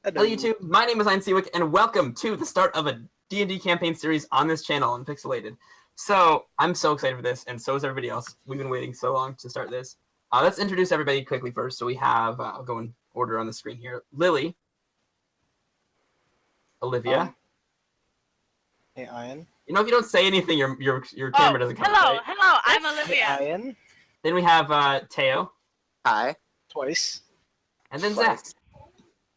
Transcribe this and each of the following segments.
Hello YouTube, my name is Iyan Siwik, and welcome to the start of a D&D campaign series on this channel on Pixelated. So, I'm so excited for this, and so is everybody else. We've been waiting so long to start this. Let's introduce everybody quickly first. So we have, I'll go in order on the screen here. Lily. Olivia. Hey, Iyan. You know, if you don't say anything, your camera doesn't come hello, right? hello, I'm Olivia. Hey, Iyan. Then we have Teo. Hi. Twice. And then Zach.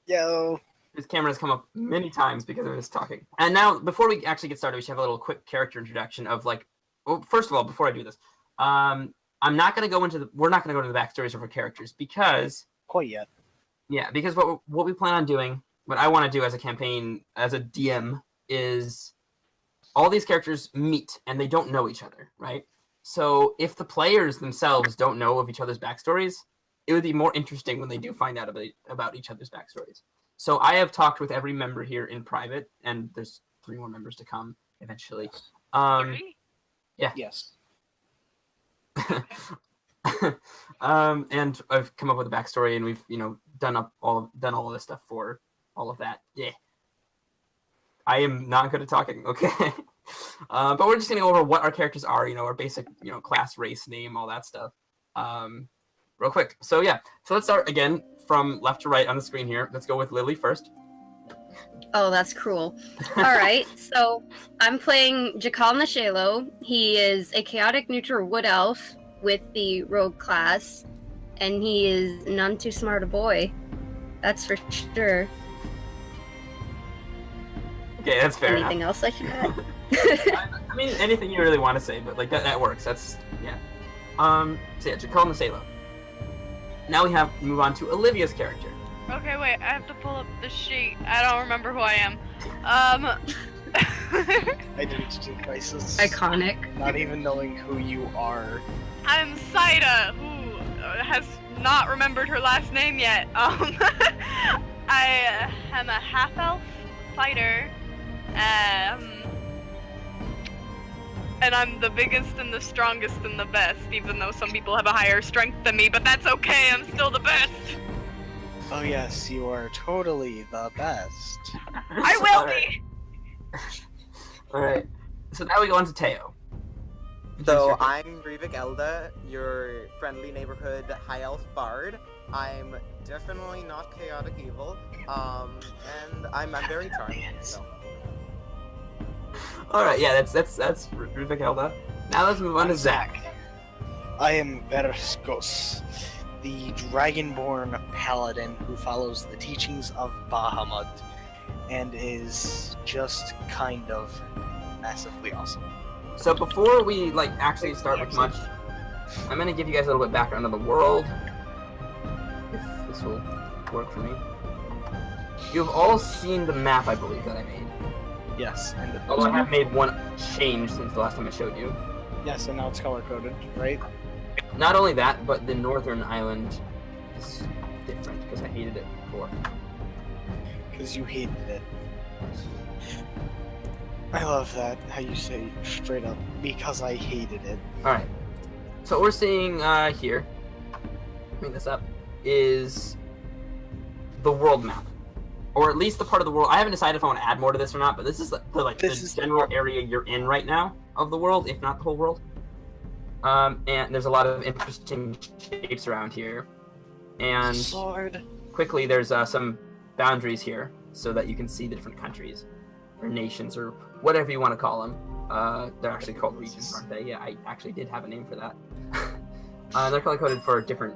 Yo. His camera has come up many times because of us talking. And now, before we actually get started, we should have a little quick character introduction of like. Well, first of all, before I do this, I'm not going to go into the. We're not going to go into the backstories of our characters because. Quite yet. Yeah, because what we plan on doing, what I want to do as a campaign, as a DM, is all these characters meet and they don't know each other, right? So if the players themselves don't know of each other's backstories, it would be more interesting when they do find out about each other's backstories. So I have talked with every member here in private, and there's 3 more members to come eventually. 3? Yeah. Yes. And I've come up with a backstory, and we've done all of this stuff for all of that. Yeah. I am not good at talking. Okay. But we're just gonna go over what our characters are. Our basic class, race, name, all that stuff. Real quick. So yeah. So let's start again from left to right on the screen here. Let's go with Lily first. Oh, that's cruel. All right, so I'm playing Jakal Nashalo. He is a chaotic neutral wood elf with the rogue class, and he is none too smart a boy. That's for sure. Okay, that's fair. Anything else I should add? I mean, anything you really want to say, but like that works. That's yeah. So yeah, Jakal Nashalo. Now we have move on to Olivia's character. Okay, wait, I have to pull up the sheet. I don't remember who I am. Identity crisis. Iconic. Not even knowing who you are. I'm Saida, who has not remembered her last name yet. I am a half-elf fighter. And I'm the biggest and the strongest and the best, even though some people have a higher strength than me, but that's okay, I'm still the best! Oh yes, you are totally the best. I will be! Alright, so now we go on to Teo. So I'm Ryvvik Elda, your friendly neighborhood high elf bard. I'm definitely not chaotic evil, and I'm very charming. So. Alright, yeah, that's Ryvvik Elda. Now let's move on to Zach. I am Verskos, the dragonborn paladin who follows the teachings of Bahamut and is just kind of massively awesome. So before we actually start with much, I'm gonna give you guys a little bit of background on the world. If this will work for me. You've all seen the map, I believe, that I made. Yes, and Although I have made one change since the last time I showed you. yes, and now it's color-coded, right? Not only that, but the northern island is different because I hated it before. Because you hated it. I love that, how you say straight up, because I hated it. Alright. So what we're seeing here, bring this up, is the world map. Or at least the part of the world. I haven't decided if I want to add more to this or not, but this is the general area you're in right now of the world, if not the whole world. And there's a lot of interesting shapes around here. And Sword. quickly, there's some boundaries here so that you can see the different countries or nations or whatever you want to call them. They're actually called regions, aren't they? Yeah, I actually did have a name for that. They're color-coded for different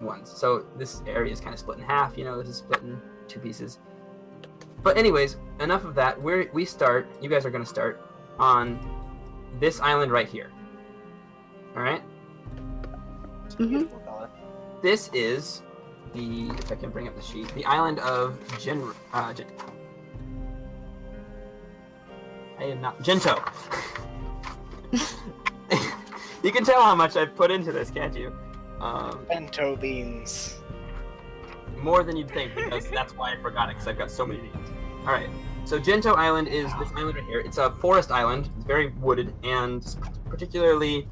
ones. So this area is kind of split in half. This is split in 2 pieces. But anyways, enough of that. We start. You guys are going to start on this island right here. All right. Beautiful color. This is the, if I can bring up the sheet, the island of Gento. You can tell how much I've put into this, can't you? Bento beans. More than you'd think, because that's why I forgot it, because I've got so many names. Alright, so Gento Island is this island right here. It's a forest island. It's very wooded, and particularly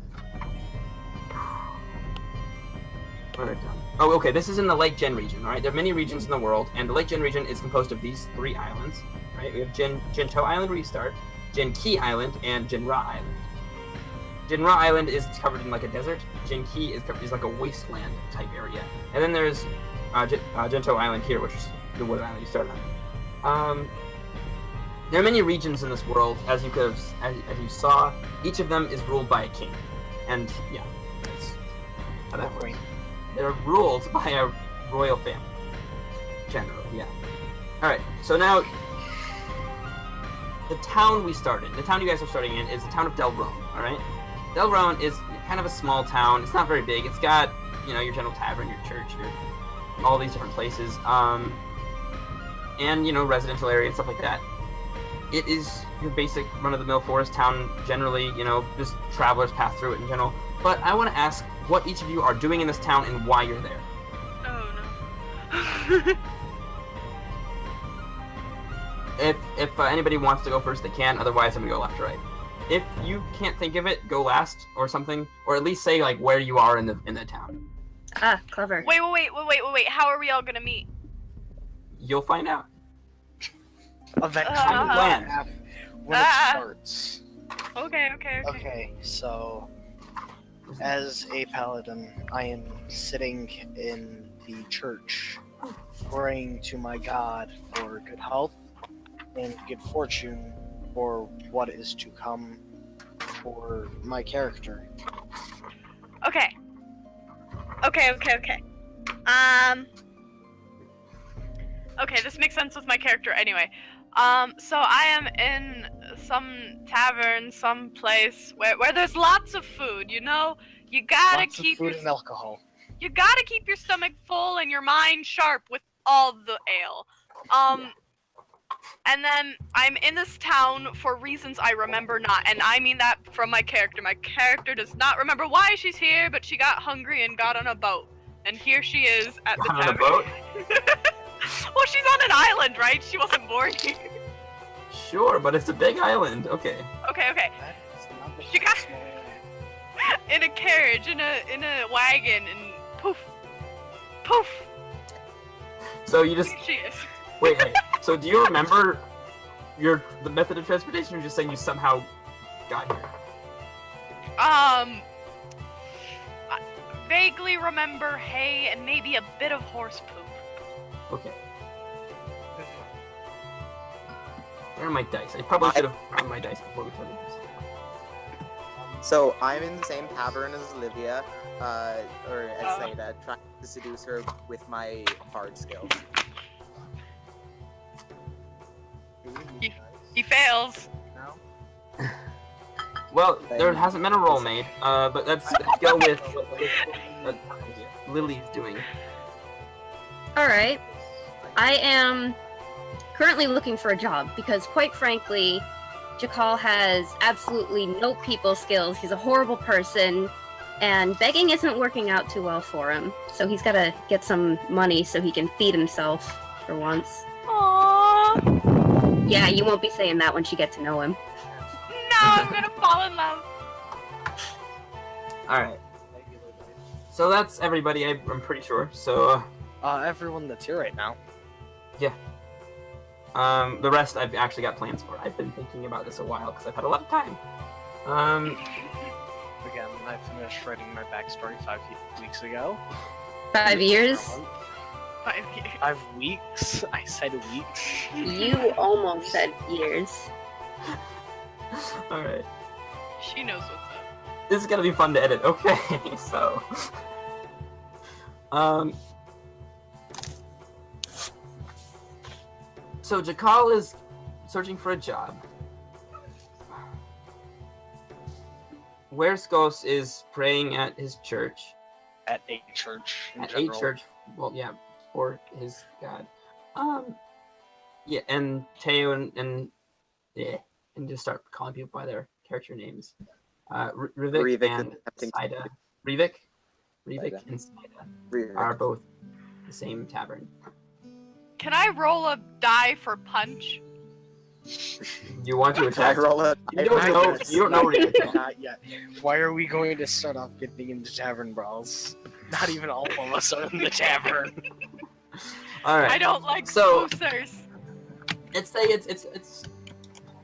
Oh, okay, this is in the Lake Gen region, alright? There are many regions in the world, and the Lake Gen region is composed of these 3 islands, right? We have Jinto Island where you start, Jinki Island, and Jinra Island. Jinra Island is covered in like a desert, Jinki is like a wasteland type area. And then there's Jinto Island here, which is the wood island you start on. There are many regions in this world, as you saw. Each of them is ruled by a king, and yeah, that's how that works. They're ruled by a royal family, generally. Yeah. All right. So now, the town we started, the town you guys are starting in, is the town of Delrone. All right. Delrone is kind of a small town. It's not very big. It's got your general tavern, your church, all these different places, and residential area and stuff like that. It is your basic run-of-the-mill forest town, generally, just travelers pass through it in general. But I want to ask what each of you are doing in this town and why you're there. Oh, no. If anybody wants to go first, they can. Otherwise, I'm going to go left to right. If you can't think of it, go last or something. Or at least say, like, where you are in the town. Ah, clever. Wait. How are we all gonna meet? You'll find out. Eventually, Plan. when it starts. Okay. Okay, so as a paladin, I am sitting in the church, praying to my god for good health and good fortune for what is to come for my character. Okay. Okay, this makes sense with my character anyway. So I am in some tavern, some place where there's lots of food, You gotta Lots keep of food and alcohol. You gotta keep your stomach full and your mind sharp with all the ale. And then I'm in this town for reasons I remember not, and I mean that from my character. My character does not remember why she's here, but she got hungry and got on a boat. And here she is at the tavern. On a boat? Well, she's on an island, right? She wasn't born here. Sure, but it's a big island. Okay. Okay. That is not the You got- small- In a carriage, in a wagon, and poof. So you just Here she is. wait. So do you remember the method of transportation, or just saying you somehow got here? I vaguely remember hay and maybe a bit of horse poop. Okay. Where are my dice? I probably should have found my dice before we started this. So I'm in the same tavern as Olivia, or as Saida, trying to seduce her with my bard skills. He fails. No? Well, there hasn't been a roll made, but let's go with what Lily's doing. Alright. I am currently looking for a job because, quite frankly, Jakal has absolutely no people skills. He's a horrible person, and begging isn't working out too well for him. So he's gotta get some money so he can feed himself for once. Aww. Yeah, you won't be saying that once you get to know him. No, I'm gonna fall in love. Alright. So that's everybody, I'm pretty sure. So, Everyone that's here right now. the rest I've actually got plans for. I've been thinking about this a while because I've had a lot of time. Again, I finished writing my backstory 5 weeks ago. 5 years? 5 years. 5 weeks? I said weeks. You almost said years. Alright. She knows what's up. This is gonna be fun to edit. Okay, so... So Jakal is searching for a job. Wersgos is praying at his church. At a church. In At general. a church, well, yeah, for his god. Yeah, and Teo and just start calling people by their character names. Ryvvik and Saida. Ryvvik and Saida are both the same tavern. Can I roll a die for punch? You want to I attack? roll a. You don't know Ryvvik. Not yet. Why are we going to start off getting into tavern brawls? Not even all of us are in the tavern. All right. I don't like So- spoofers. Let's say it's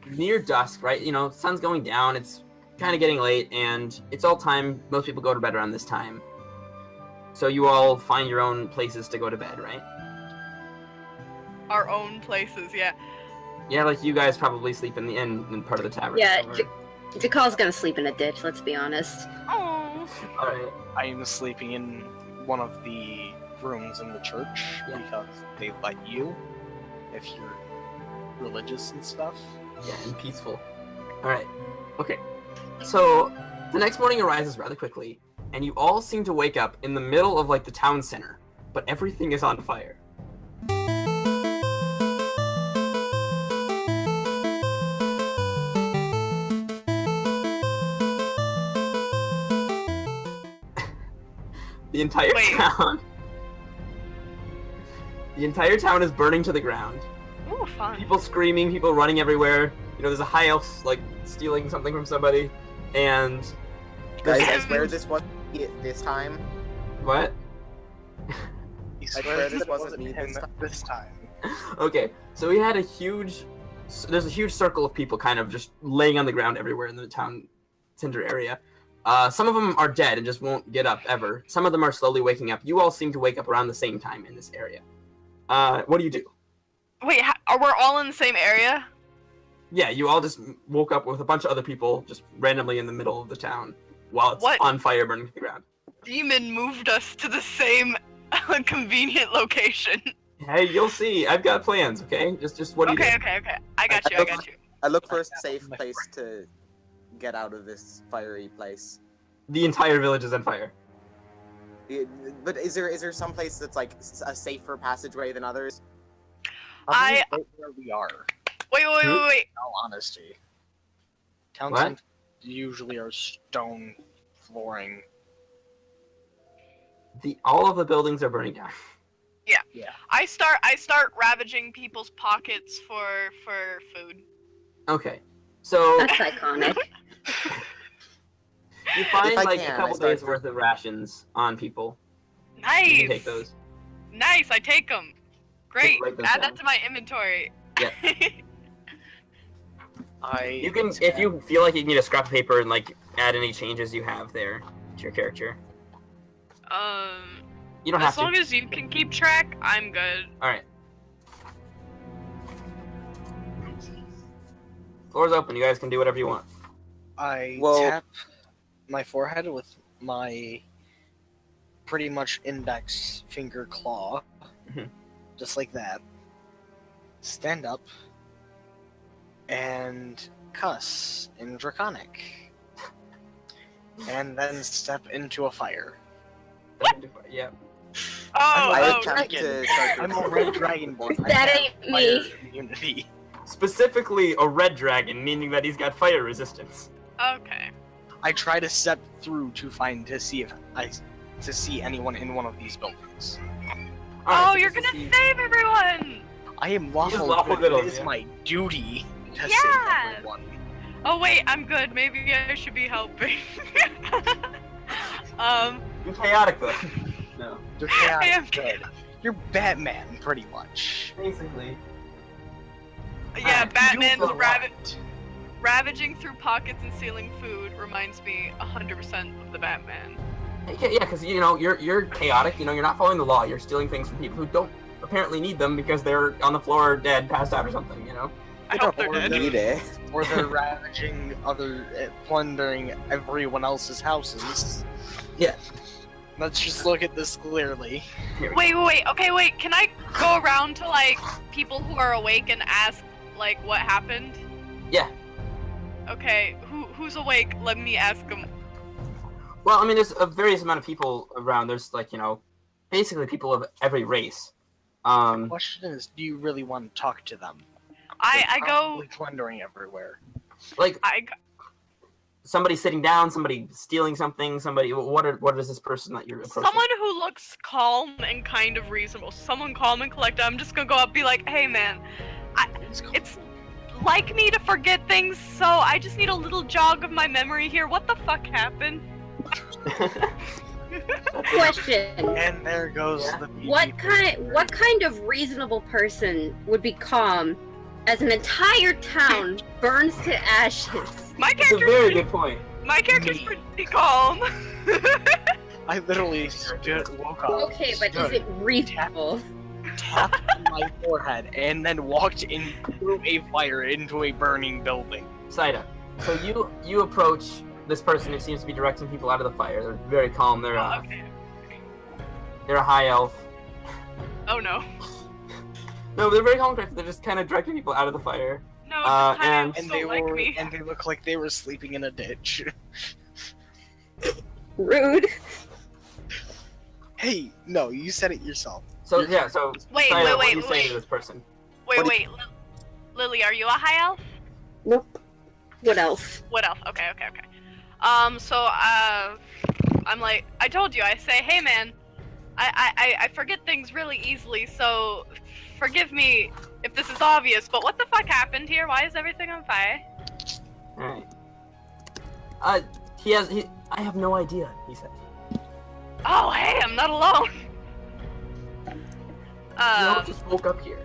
near dusk, right? You know, sun's going down. It's kind of getting late, and it's all time. Most people go to bed around this time. So you all find your own places to go to bed, right? Our own places, yeah. Yeah, like you guys probably sleep in the inn in part of the tavern. Yeah, or- Jakal's gonna sleep in a ditch, let's be honest. Oh. All right. I am sleeping in one of the rooms in the church Yeah. because they let you if you're religious and stuff. Yeah, and peaceful. All right. Okay. So the next morning arises rather quickly, and you all seem to wake up in the middle of like the town center, but everything is on fire. The entire Wait. town. The entire town is burning to the ground. Ooh, fun. People screaming, people running everywhere. You know, there's a high elf like stealing something from somebody, and Guys, I There's- swear this wasn't me this time. what? He swear swears this it wasn't me him this time. Okay, so we had there's a huge circle of people kind of just laying on the ground everywhere in the town center area. Some of them are dead and just won't get up ever. Some of them are slowly waking up. You all seem to wake up around the same time in this area. What do you do? Wait, are we all in the same area? Yeah, you all just woke up with a bunch of other people just randomly in the middle of the town while it's What? on fire burning to the ground. Demon moved us to the same convenient location. Hey, you'll see. I've got plans, okay? Just what do you do? Okay. I got you. I look for a safe place to get out of this fiery place. The entire village is on fire. But is there some place that's like a safer passageway than others? I- Probably right where we are. Wait. In all honesty, town What? centers usually are stone flooring. All of the buildings are burning down. I start ravaging people's pockets for food. Okay, so That's iconic. you find If I like can, a I couple start days worth of rations on people. You Nice. can take those. Nice. I take them. Great. Write them Add down. that to my inventory. Yeah. You can, if you feel like you need a scrap of paper and like add any changes you have there to your character. You don't have As to. long as you can keep track, I'm good. All right. Floor's open. You guys can do whatever you want. I Well- tap my forehead with my pretty much index finger claw, Mhm. just like that. Stand up and cuss in Draconic, and then step into a fire. Yeah. Oh, I oh, attempt to start I'm a red dragonborn. I That have ain't fire me. immunity. Specifically, a red dragon, meaning that he's got fire resistance. okay. I try to step through to see anyone in one of these buildings. All right, Oh, so you're this gonna is the- save everyone. I am lawful, lawful good. good, It is yeah. my duty to Yeah. save everyone. Oh wait, I'm good. Maybe I should be helping. You're chaotic though. No. You're I am chaotic good. You're Batman, pretty much. Basically. Yeah, Alright, Batman's you go ravaging through pockets and stealing food reminds me 100% of the Batman. Yeah, because you know you're chaotic. You know you're not following the law. You're stealing things from people who don't apparently need them because they're on the floor dead, passed out or something. You know. I hope they're Or dead. Need it. Or they're ravaging plundering everyone else's houses. Yeah. Let's just look at this clearly. Wait. Okay, wait. Can I go around to like people who are awake and ask like what happened? Yeah. Okay, who's awake? Let me ask them. Well, I mean, there's a various amount of people around. There's like basically people of every race. The question is, do you really want to talk to them? I They're go. probably plundering everywhere. Like I somebody sitting down, somebody stealing something, somebody. What is this person that you're approaching? someone who looks calm and kind of reasonable. Someone calm and collected. I'm just gonna go up and be like, hey man, it's like me to forget things, so I just need a little jog of my memory here. What the fuck happened? Question. And there goes Yeah. the PG What kind of reasonable person would be calm as an entire town burns to ashes? My It's a very character's good point. pretty calm. I literally woke up. Okay, but is it reasonable? Tapped my forehead and then walked into a fire into a burning building. Saida, so you approach this person who seems to be directing people out of the fire. They're very calm. They're Okay. they're a high elf. Oh no. No, they're very calm. They're just kind of directing people out of the fire. No, this time and- And so they like were, me. and they look like they were sleeping in a ditch. Rude. Hey, no, you said it yourself. So yeah, so Wait, Saida, wait, what do you wait, say to wait. this person? Wait, Lily, are you a high elf? Nope. What else? What elf? Okay. So, I'm like, I told you, I say, hey man, I forget things really easily, so forgive me if this is obvious, but what the fuck happened here? Why is everything on fire? All right. I have no idea. He said. Oh, hey, I'm not alone. You just woke up here.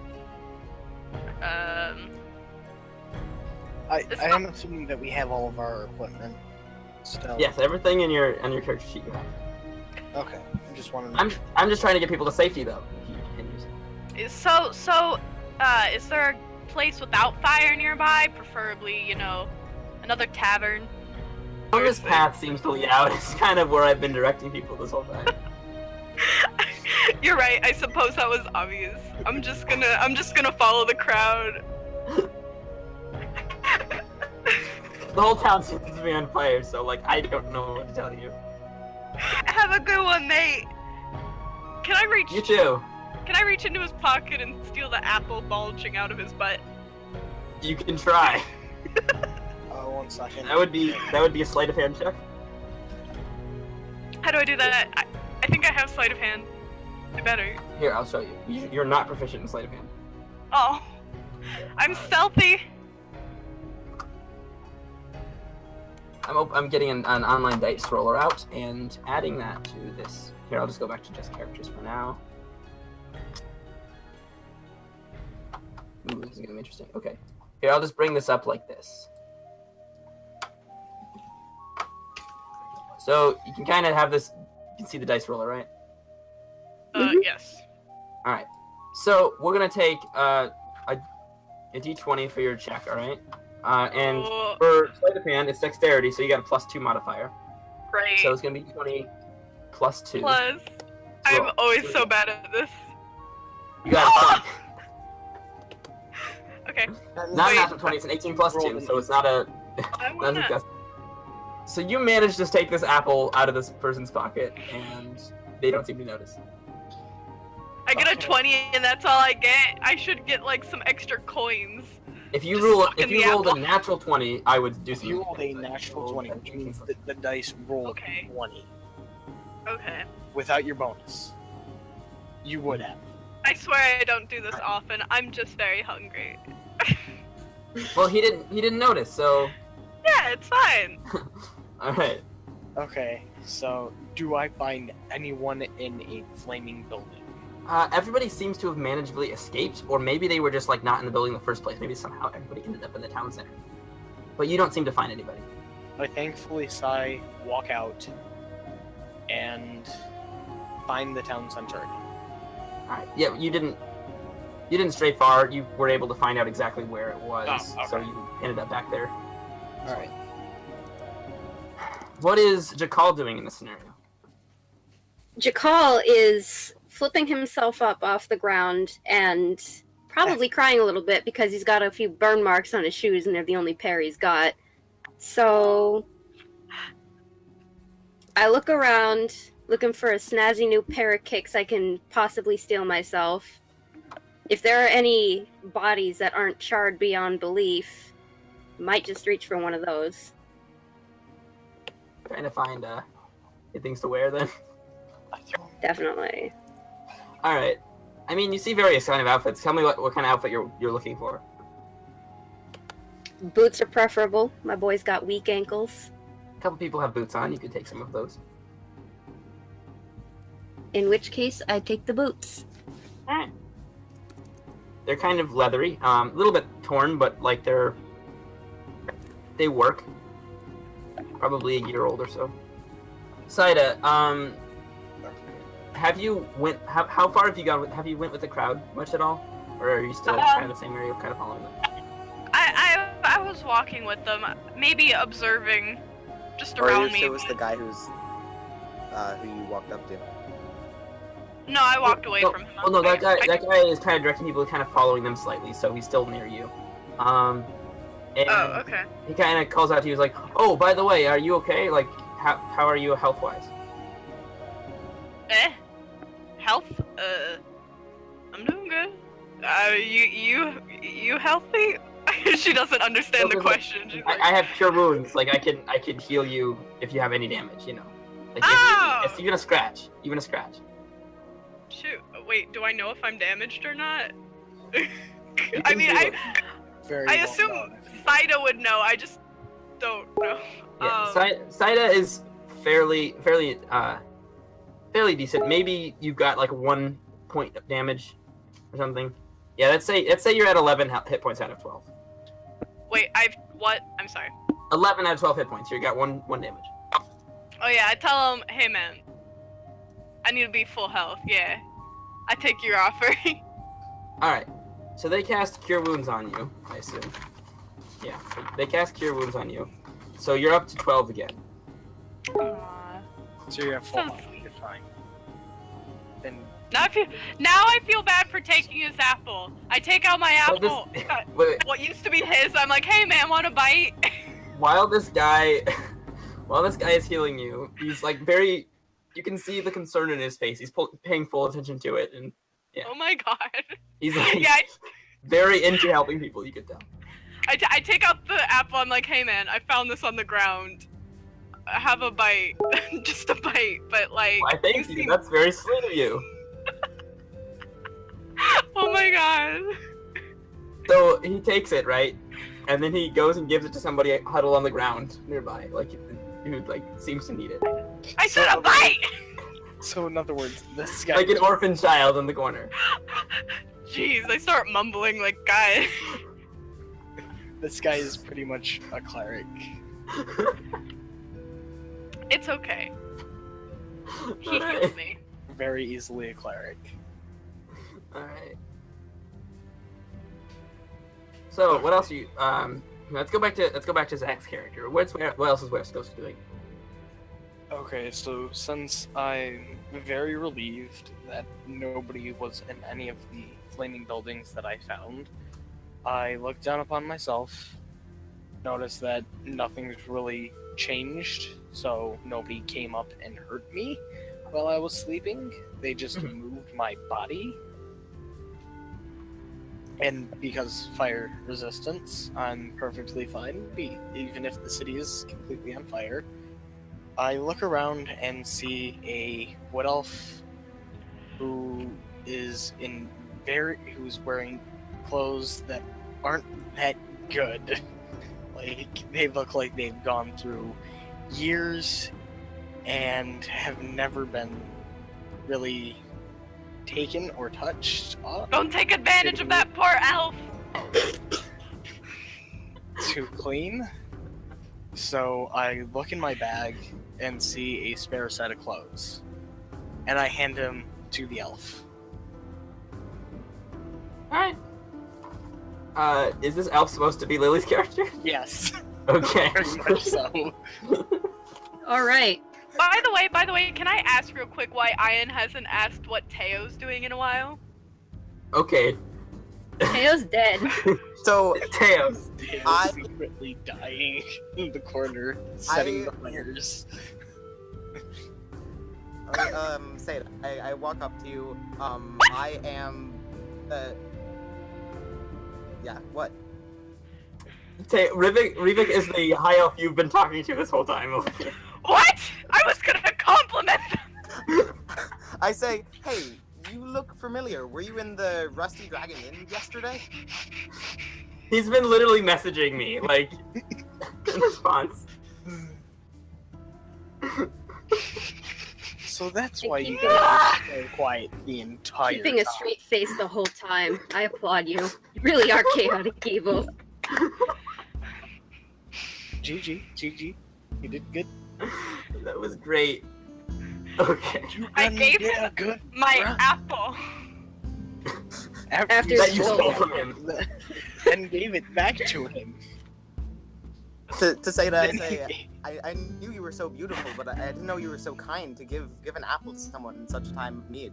I It's am assuming that we have all of our equipment still. Yes, everything in your character sheet you have. Okay. I just wanted to I'm just trying to get people to safety though. He continues. So, is there a place without fire nearby? Preferably, another tavern. Well, this path seems to lead out. It's kind of where I've been directing people this whole time. You're right. I suppose that was obvious. I'm just gonna follow the crowd. The whole town seems to be on fire, so like I don't know what to tell you. Have a good one, mate. Can I reach? You too. Can I reach into his pocket and steal the apple bulging out of his butt? You can try. 1 second. That would be a sleight of hand check. How do I do that? I think I have sleight of hand. I better. Here, I'll show you. You're not proficient in sleight of hand. Oh, I'm stealthy. I'm getting an online dice roller out and adding that to this. Here, I'll just go back to just characters for now. Ooh, this is gonna be interesting. Okay. Here, I'll just bring this up like this. So you can kind of have this. You can see the dice roller, right? Yes. All right. So we're gonna take a d20 for your check. All right. And Oh, for sleight of hand, it's dexterity, so you got a +2 modifier. great. So it's gonna be 20 plus 2. Plus, I'm Roll. always so bad at this. You got it. Okay. Not a Wait. natural 20, it's an 18 plus 2, so it's not a. I not a wanna. guess. So you managed to take this apple out of this person's pocket, and they don't seem to notice. I get a 20, and that's all I get. I should get like some extra coins. If you Just roll, suck if in you the rolled a apple. natural 20, I would do If something. you rolled a natural 20, which means that the dice rolled Okay. 20 Okay. without your bonus, you would have. I swear I don't do this often. I'm just very hungry. Well, he didn't notice, so. Yeah, it's fine. All right. Okay, so do I find anyone in a flaming building? Everybody seems to have manageably escaped, or maybe they were just like not in the building in the first place. Maybe somehow everybody ended up in the town center. But you don't seem to find anybody. I thankfully walk out and find the town center again. All right. Yeah, you didn't stray far. You were able to find out exactly where it was, Oh, okay. so you ended up back there. Alright. What is Jakal doing in this scenario? Jakal is flipping himself up off the ground and probably crying a little bit because he's got a few burn marks on his shoes and they're the only pair he's got. So I look around looking for a snazzy new pair of kicks I can possibly steal myself. If there are any bodies that aren't charred beyond belief, might just reach for one of those. Trying to find good things to wear then. Definitely. All right. I mean, you see various kind of outfits. Tell me what kind of outfit you're looking for. Boots are preferable. My boy's got weak ankles. A couple people have boots on. You could take some of those. in which case I take the boots. Alright. They're kind of leathery, a little bit torn, but like they work. Probably a year old or so. Saida, have you how far have you gone? Have you went with the crowd much at all, or are you still kind of the same area, kind of following them? I was walking with them, maybe observing, just Or around me. it was the guy who you walked up to. No, I walked away from him. Well, no, that guy is kind of directing people, kind of following them slightly, so he's still near you. And Oh, okay. he kind of calls out to you, he's like, "Oh, by the way, are you okay? Like, how are you health-wise?" Health? I'm doing good. You healthy? She doesn't understand the question. She's like, I have cure wounds. Like, I can heal you if you have any damage. You know. Like, Oh! it's even a scratch. Shoot. Wait, do I know if I'm damaged or not? I can mean, do it. Very I well assume done. Saida would know. I just don't know. Yeah, Saida is fairly decent. Maybe you've got like 1 point of damage or something. Yeah, let's say you're at 11 hit points out of 12. Wait, what? I'm sorry. 11 out of 12 hit points. You got one damage. Oh yeah, I tell him, hey man, I need to be full health. Yeah, I take your offer. All right. So they cast Cure Wounds on you, I assume. Yeah, they cast Cure Wounds on you. So you're up to 12 again. Aw. So you're at full So health. You're fine. Then Now I feel bad for taking his apple. I take out my apple. Wait, What used to be his, I'm like, hey man, want a bite? while this guy is healing you, he's like very. You can see the concern in his face. He's paying full attention to it, and yeah. Oh my god. He's like Yeah, very into helping people. You could tell. I take out the apple. I'm like, hey man, I found this on the ground. Have a bite, just a bite, but like. Why, thank you. That's very sweet of you. Oh my god. So he takes it, right, and then he goes and gives it to somebody huddled on the ground nearby, like who like seems to need it, I said a bite. so in other words, this guy like an orphan child in the corner. Jeez, I start mumbling like, God. this guy is pretty much a cleric. It's okay. He Alright. heals me. Very easily a cleric. All right. So what else are you? Let's go back to Zach's character. What else is West Coast doing? Okay, so since I'm very relieved that nobody was in any of the flaming buildings that I found, I looked down upon myself, noticed that nothing's really changed, so nobody came up and hurt me while I was sleeping. They just moved my body. And because fire resistance, I'm perfectly fine, even if the city is completely on fire. I look around and see a wood elf who's wearing clothes that aren't that good. Like, they look like they've gone through years and have never been really taken or touched up. Don't take advantage of that poor elf. To clean. So I look in my bag and see a spare set of clothes. And I hand him to the elf. All right. Is this elf supposed to be Lily's character? Yes, Okay. very much so. All right. By the way, can I ask real quick why Iyan hasn't asked what Teo's doing in a while? Okay. Teo's dead. So, Teo. They're secretly dying in the corner, setting the fires. say it. I walk up to you. I am. Yeah. What? Ryvvik is the high elf you've been talking to this whole time. What? I was gonna compliment them. I say, hey, you look familiar. Were you in the Rusty Dragon Inn yesterday? He's been literally messaging me, like, in response. So that's why you guys were so quiet the entire Keeping a time. straight face the whole time. I applaud you. You really are chaotic evil. GG. You did good. That was great. Okay. You I done gave did him a good My run. apple. After That you stole stole it. from him. Then gave it back to him. To say that, I knew you were so beautiful, but I didn't know you were so kind to give an apple to someone in such a time of need.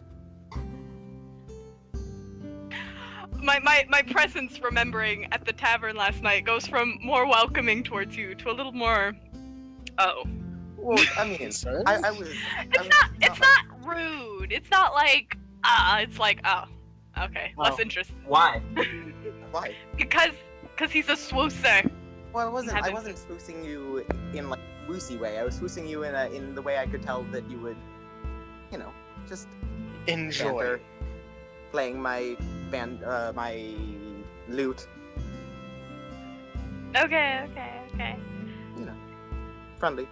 My presence, remembering at the tavern last night, goes from more welcoming towards you to a little more. Oh. Well, I mean, Concerned? I was. It's not rude. It's not like it's like okay, less Oh. interesting. Why? Why? Because he's a swooser. Well, I wasn't Haven't- spoosing you in like woosy way. I was spoosing you in the way I could tell that you would, just Enjoy. banter, playing my lute, Okay. friendly.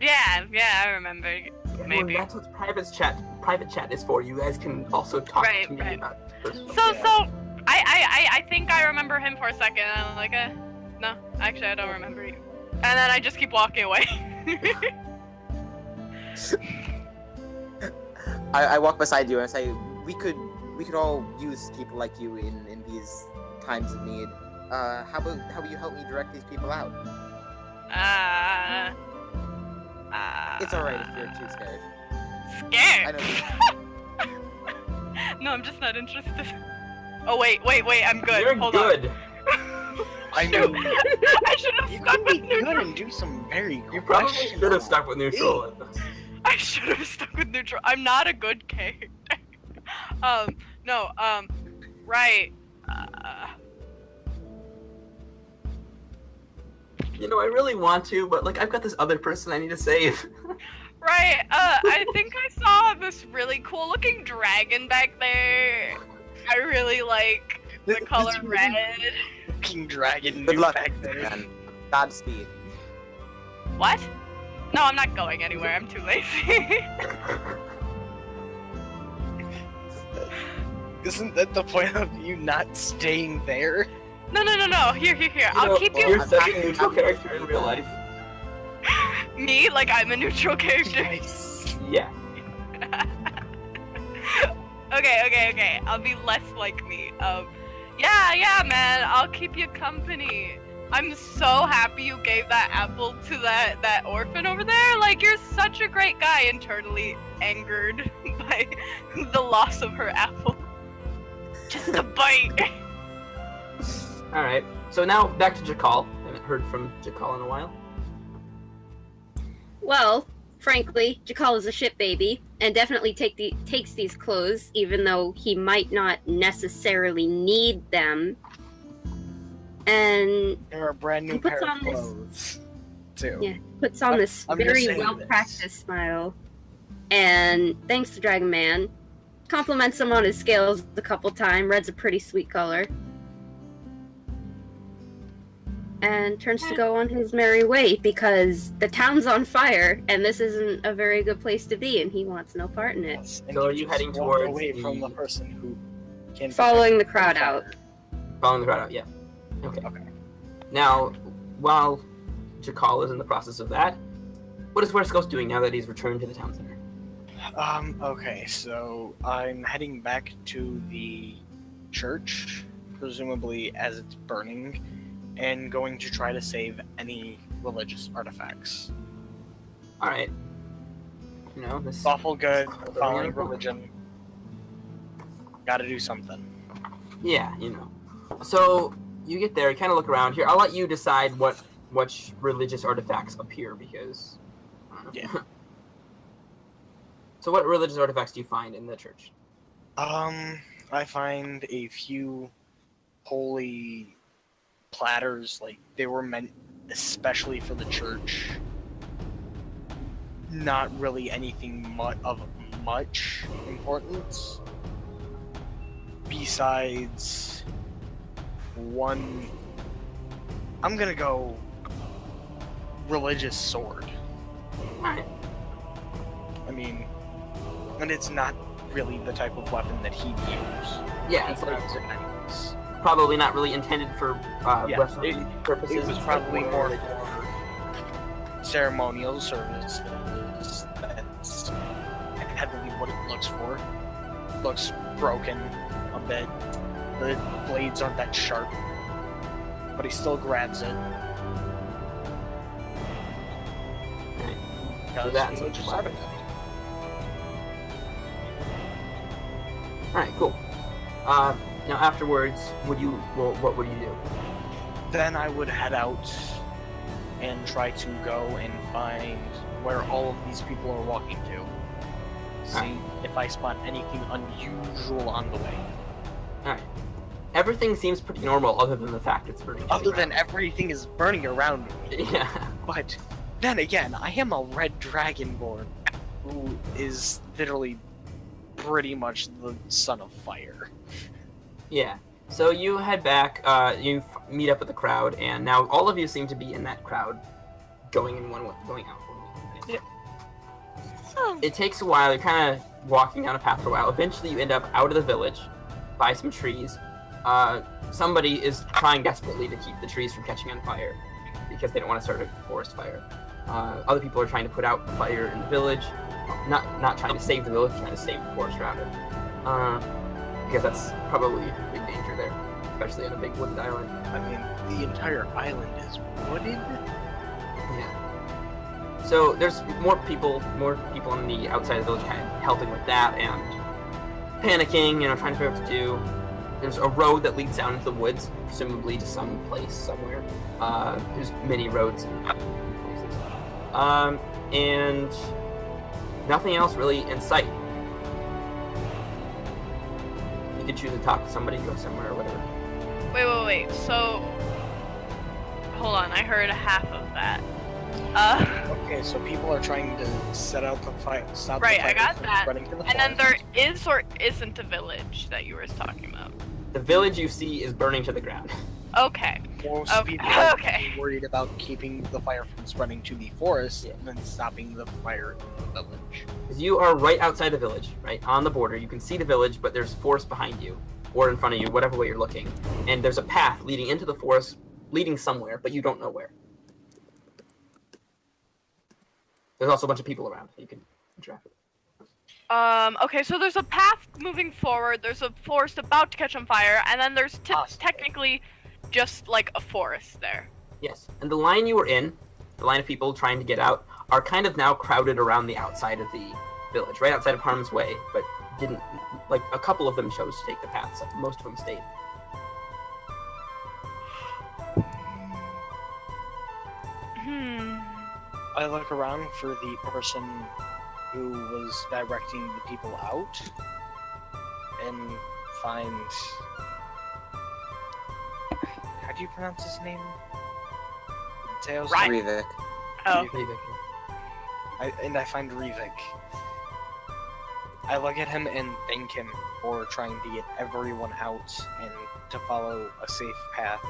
Yeah, I remember. Maybe. Well, that's what private chat is for. You guys can also talk Right, to me right. about personal. So I think I remember him for a second. And I'm like, no, actually I don't remember you. And then I just keep walking away. I walk beside you and I say, we could all use people like you in these times of need. How about you help me direct these people out? It's alright if you're too scared. Scared. I know. No, I'm just not interested. Oh wait, I'm good. You're Hold good. on. I Shoot. mean, I should have you stuck can be with good neutral. and do some very You probably should have stuck with neutral. I should have stuck with neutral. I'm not a good character. Right. I really want to, but like I've got this other person I need to save. Right. I think I saw this really cool looking dragon back there. I really like the color red. King Dragon. Good luck, back there. man. Godspeed. What? No, I'm not going anywhere. I'm too lazy. Isn't that the point of you not staying there? No. Here. I'll keep you. You're such a neutral character in real life. Me? Like I'm a neutral character. Nice. Yeah. Okay. I'll be less like me. Yeah, man. I'll keep you company. I'm so happy you gave that apple to that orphan over there. Like, you're such a great guy. Internally angered by the loss of her apple. Just a bite. All right. So now back to Jakal. Haven't heard from Jakal in a while. Well, frankly, Jakal is a shit baby and definitely takes these clothes, even though he might not necessarily need them. And They're a brand new He puts pair of on this- clothes, too. yeah, puts on this I'm just very saying well-practiced smile. And thanks to Dragon Man, compliments him on his scales a couple times. Red's a pretty sweet color. And turns to go on his merry way because the town's on fire and this isn't a very good place to be and he wants no part in it. Yes, and So are you you just heading walk towards away the- from the person who can Following the protect crowd out. Following the crowd out, yeah. Okay. Okay. Now, while Jakal is in the process of that, what is Wersco's doing now that he's returned to the town center? Okay, so I'm heading back to the church, presumably as it's burning, and going to try to save any religious artifacts. All right. This Lawful good, Burning following article? religion. Gotta do something. Yeah, So you get there, you kind of look around here. I'll let you decide what religious artifacts appear because. I don't know. Yeah. So what religious artifacts do you find in the church? I find a few holy platters, like they were meant especially for the church. Not really anything of much importance. Besides one, I'm gonna go religious sword. All right. I mean, and it's not really the type of weapon that he'd use. Yeah, He it's like grabs it anyways. probably not really intended for Yeah, weaponry purposes. It was probably more for ceremonial services. That's heavily what it looks for. Looks broken a bit. The blades aren't that sharp, but he still grabs it. So that's Because a weapon. Alright, cool. Now afterwards, what would you do? Then I would head out and try to go and find where all of these people are walking to. See if I spot anything unusual on the way. Alright. Everything seems pretty normal other than the fact it's burning. Other than everything is burning around me. Yeah. But then again, I am a red dragonborn who is literally pretty much the son of fire. Yeah. So you head back, meet up with the crowd, and now all of you seem to be in that crowd, going in one way, going out one way. Oh. It takes a while, you're kind of walking down a path for a while. Eventually you end up out of the village, by some trees. Somebody is trying desperately to keep the trees from catching on fire, because they don't want to start a forest fire. Other people are trying to put out the fire in the village, not trying to save the village, trying to save the forest around it. Because that's probably a big danger there, especially on a big wooded island. I mean, the entire island is wooded. Yeah. So there's more people on the outside of the village kind of helping with that and panicking, trying to figure out what to do. There's a road that leads down into the woods, presumably to some place somewhere. There's many roads and places. And nothing else really in sight. You could choose to talk to somebody, go somewhere, or whatever. Wait. So, hold on. I heard half of that. Okay, so people are trying to set out the fire. Stop Right, the fire I got from that. spreading to the And then forest. there is or isn't a village that you were talking about. The village you see is burning to the ground. Okay. Most Okay, people are okay. worried about keeping the fire from spreading to the forest Yeah. than stopping the fire in the village. Because you are right outside the village, right on the border. You can see the village, but there's forest behind you, or in front of you, whatever way you're looking. And there's a path leading into the forest, leading somewhere, but you don't know where. There's also a bunch of people around you can interact with. Okay, so there's a path moving forward, there's a forest about to catch on fire, and then there's technically just like a forest there. Yes, and the line you were in, the line of people trying to get out, are kind of now crowded around the outside of the village, right outside of harm's way, but didn't, like, a couple of them chose to take the path, so most of them stayed. I look around for the person who was directing the people out and find... How do you pronounce his name? Mateo's Right. name? Ryvvik. Oh. I find Ryvvik. I look at him and thank him for trying to get everyone out and to follow a safe path.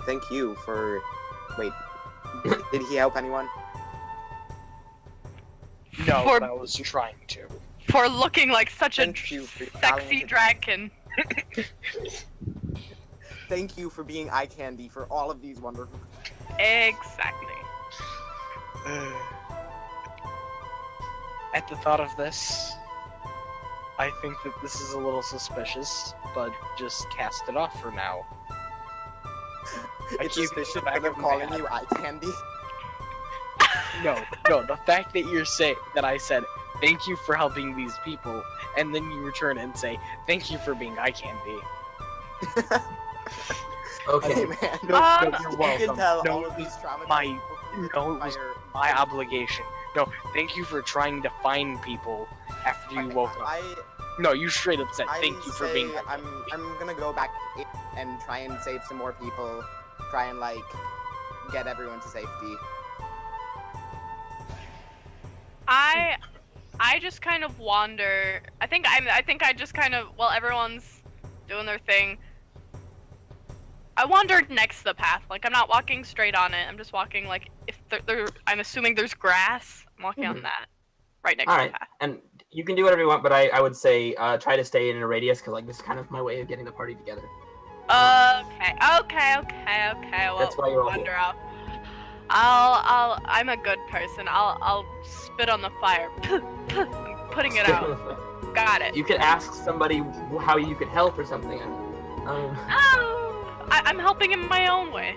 Thank you for... Wait, did he help anyone? No, For- but I was trying to. For looking like such Thank a you for sexy talented- dragon. Thank you for being eye candy for all of these wonderful... Exactly. At the thought of this, I think that this is a little suspicious, but just cast it off for now. I It's keep suspicious it back that I'm of my calling head. you eye candy. No, the fact that that I said, thank you for helping these people, and then you return and say, thank you for being eye candy. Okay. Hey man, No, Um, you're you welcome. can tell No, all it of these was traumatized my- people no, it was fire- my obligation. No, thank you for trying to find people after you woke up. No, you straight up said, thank you for being eye I'm gonna go back and try and save some more people. Try and like get everyone to safety. I just kind of wander. I think I just kind of, while everyone's doing their thing, I wandered next to the path. Like, I'm not walking straight on it. I'm just walking, like, if I'm assuming there's grass. I'm walking on that. Right next to the path. And you can do whatever you want, but I would say try to stay in a radius, because, like, this is kind of my way of getting the party together. Okay. Well, That's why you're all wander here. out. I'm a good person. I'll spit on the fire. I'm putting it out. Got it. You could ask somebody how you could help or something. I'm helping in my own way.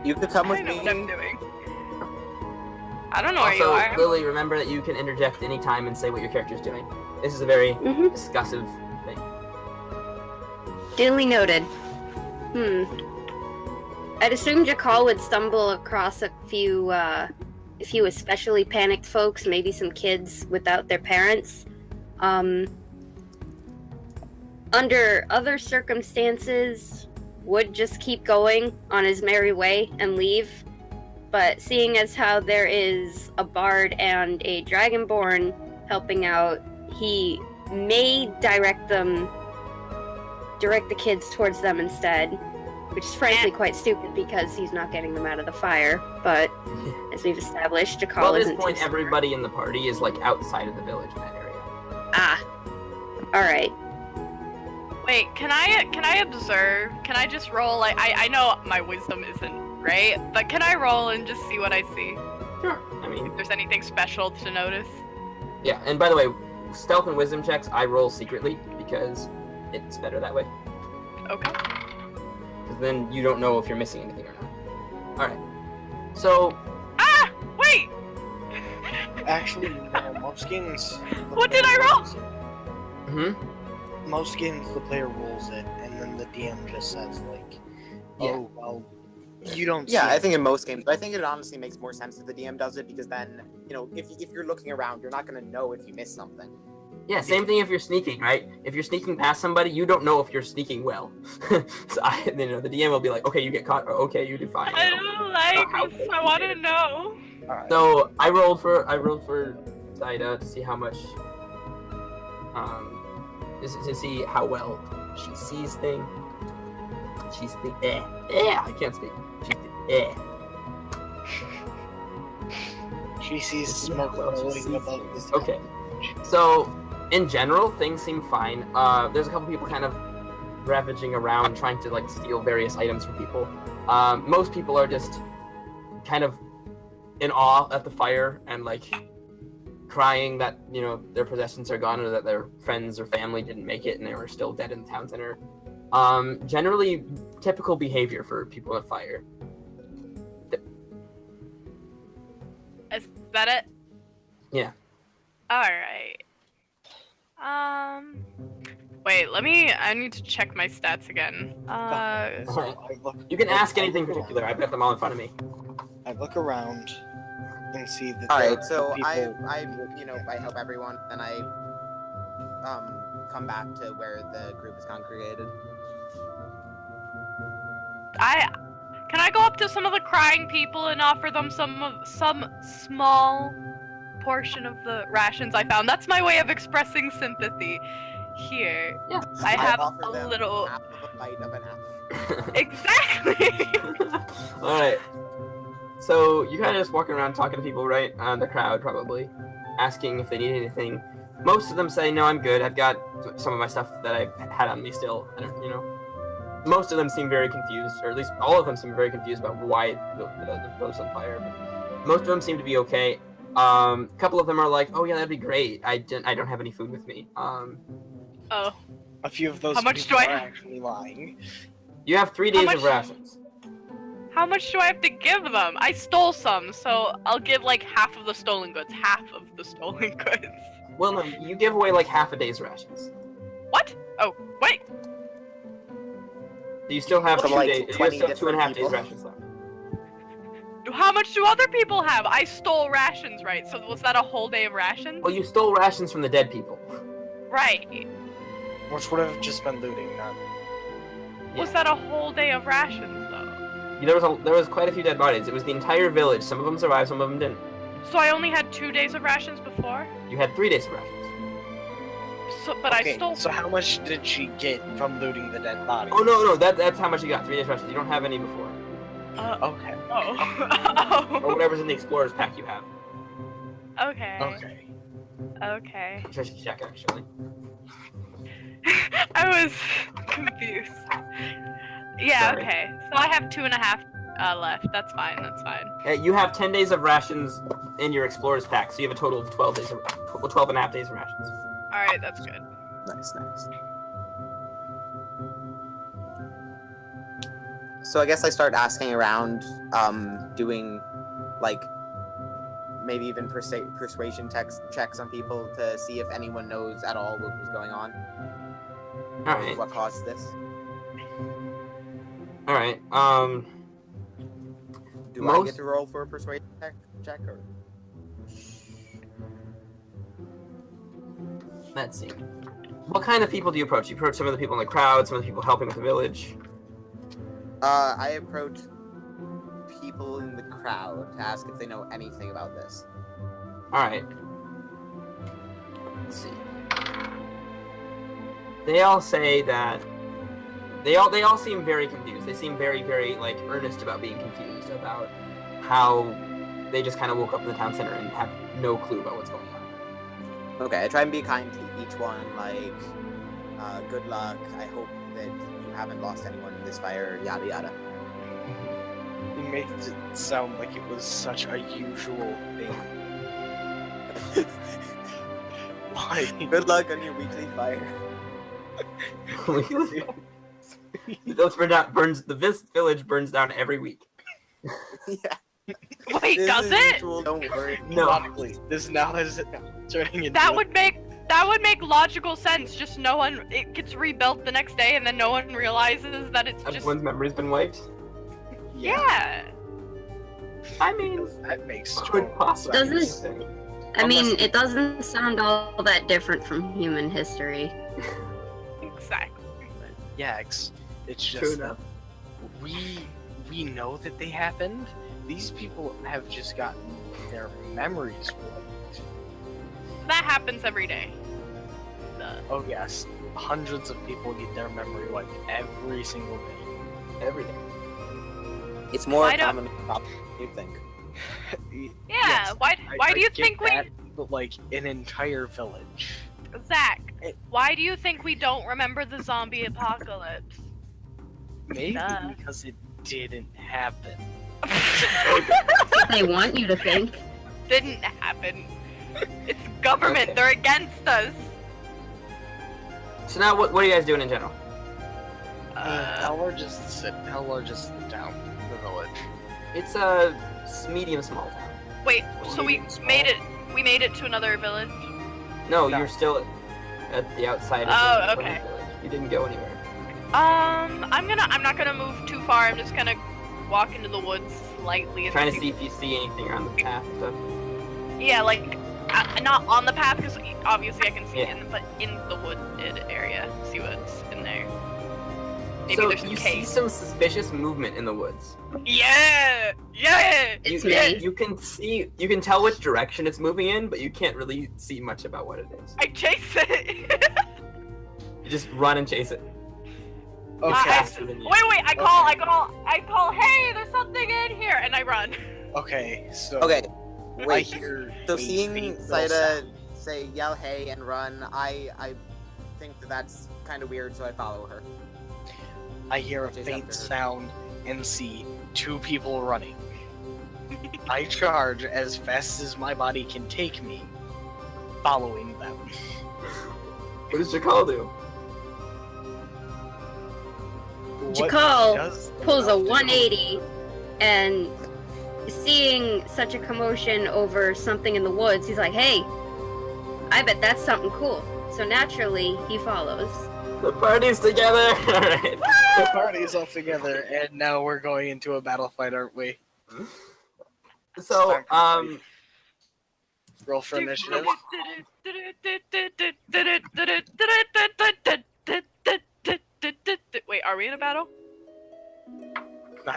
You could come with I know me. what I'm doing. I don't know where you Also, are. Lily, remember that you can interject anytime and say what your character's doing. This is a very discussive thing. Duly noted. I'd assume Jakal would stumble across a few especially panicked folks, maybe some kids without their parents. Under other circumstances, would just keep going on his merry way and leave. But seeing as how there is a bard and a dragonborn helping out, he may direct the kids towards them instead, which is frankly quite stupid because he's not getting them out of the fire. But as we've established, Jakal Well, at this isn't point, too smart. everybody in the party is, like, outside of the village in that area. Alright. Wait, can I observe? Can I just roll? Like, I know my wisdom isn't great, but can I roll and just see what I see? Sure. I mean, If there's anything special to notice? yeah. And by the way, stealth and wisdom checks, I roll secretly because it's better that way. Okay. Because then you don't know if you're missing anything or not. Alright. So, Wait! Actually, no, most games. What did I roll? Most games, the player rolls it, and then the DM just says, like, oh, well, you don't Yeah, see I it. think in most games, but I think it honestly makes more sense if the DM does it, because then, you know, if you're looking around, you're not going to know if you miss something. yeah, same thing if you're sneaking, right? If you're sneaking past somebody, you don't know if you're sneaking well. So the DM will be like, okay, you get caught, or okay, you do fine. I don't like this. I want to know. Alright. So I rolled for Zaida to see how much, to see how well she sees things. She's the I can't speak. She's the She sees smoke rolling above the sky. Okay. So in general, things seem fine. There's a couple people kind of ravaging around, trying to like steal various items from people. Most people are just kind of in awe at the fire and like crying that, you know, their possessions are gone or that their friends or family didn't make it and they were still dead in the town center. Generally typical behavior for people at fire. Is that it? Yeah. Alright. Wait, I need to check my stats again. So I look, You can ask anything I look particular. I've got them all in front of me. I look around and see that. All there right, are so people I help everyone, and I come back to where the group is congregated. Can I go up to some of the crying people and offer them some small portion of the rations I found? That's my way of expressing sympathy. Here, Yeah. I have offer a them little. half of a bite of an apple. Exactly. All right. So you kind of just walking around talking to people, right? The crowd probably, asking if they need anything. Most of them say, "No, I'm good. I've got some of my stuff that I had on me still." I don't, you know. Most of them seem very confused, or at least all of them seem very confused about why the village is on fire. But most of them seem to be okay. A couple of them are like, "Oh yeah, that'd be great. I don't have any food with me." Oh, a few of those How much people do I- are actually lying. You have 3 How days much- of rations. how much do I have to give them? I stole some, so I'll give like half of the stolen goods. Half of the stolen goods. Well, no, you give away like half a day's rations. What? Oh, wait. You still have From, 2 like, days. You 20 still have 2.5 days different rations left. How much do other people have? I stole rations, right? So was that a whole day of rations? Well, you stole rations from the dead people. Right. Which would have just been looting, not. Was that a whole day of rations, though? There was quite a few dead bodies. It was the entire village. Some of them survived, some of them didn't. So I only had 2 days of rations before? You had 3 days of rations. but I Okay, stole. so how much did she get from looting the dead body? Oh no, that's how much you got. 3 days rations. You don't have any before, Okay. Oh. or whatever's in the explorer's pack you have. Okay. Okay. Okay. I should check actually. I was confused. Yeah. Sorry. Okay. So I have 2.5 left. That's fine. That's fine. You have 10 days of rations in your explorer's pack, so you have a total of 12 days, 12 and a half days of rations. All right. That's good. Nice. So I guess I start asking around, doing, like, maybe even persuasion checks on people to see if anyone knows at all what was going on. All right. What caused this? All right. Do I get to roll for a persuasion check or? Let's see. What kind of people do you approach? You approach some of the people in the crowd, some of the people helping with the village. I approach people in the crowd to ask if they know anything about this. All right. Let's see. They all say that they all seem very confused. They seem very, very like earnest about being confused about how they just kind of woke up in the town center and have no clue about what's going on. Okay, I try and be kind to each one, like, good luck, I hope that you haven't lost anyone in this fire, yada yada. You made it sound like it was such a usual thing. Why? Good luck on your weekly fire. This village burns down every week. Yeah. Wait, This does is it? usual, don't worry. No. Logically, this now is turning into That would make logical sense. Just no one. It gets rebuilt the next day, and then no one realizes that it's just. Everyone's memory's been wiped. Yeah. I mean, that makes could possibly. Doesn't- be a thing. I mean, it doesn't sound all that different from human history. Exactly. Yeah, it's True just that enough. we know that they happened. These people have just gotten their memories wiped. That happens every day. Oh yes, hundreds of people get their memory wiped every single day. Every day. It's more Why don't- common than you think. Yeah. Yes, Why do you get think that, but like an entire village. Zach? It- Why do you think we don't remember the zombie apocalypse? Maybe Duh. because it didn't happen. They want you to think. Didn't happen. It's government. Okay. They're against us. So now, what are you guys doing in general? How large is the town, the village? It's a medium small town. Wait. So we Medium small. made it. We made it to another village. No, No. you're still at the outside of Oh, the okay. village. You didn't go anywhere. I'm not gonna move too far. I'm just gonna walk into the woods slightly. And Trying to see if you see anything around the path and stuff. Yeah, like not on the path because obviously I can see Yeah. it, but in the wooded area, see what's in there. Maybe So there's some you see cave. some suspicious movement in the woods. Yeah, yeah. It's you, me. You can tell which direction it's moving in, but you can't really see much about what it is. I chase it. You just run and chase it. It's Okay. faster than you. Wait, I call. Hey, there's something in here, and I run. Okay, so Okay, I wait. hear So a seeing faint little Saida sound. say yell hey and run, I think that's kind of weird, so I follow her. I hear a Chase faint after her. sound and see 2 people running. I charge as fast as my body can take me, following them. What does Jakal do? What Jakal does the pulls a elf do? 180 and seeing such a commotion over something in the woods, he's like, hey, I bet that's something cool. So naturally, he follows. The party's together! Alright. The party's all together, and now we're going into a battle fight, aren't we? So, Roll for initiative. Wait, are we in a battle?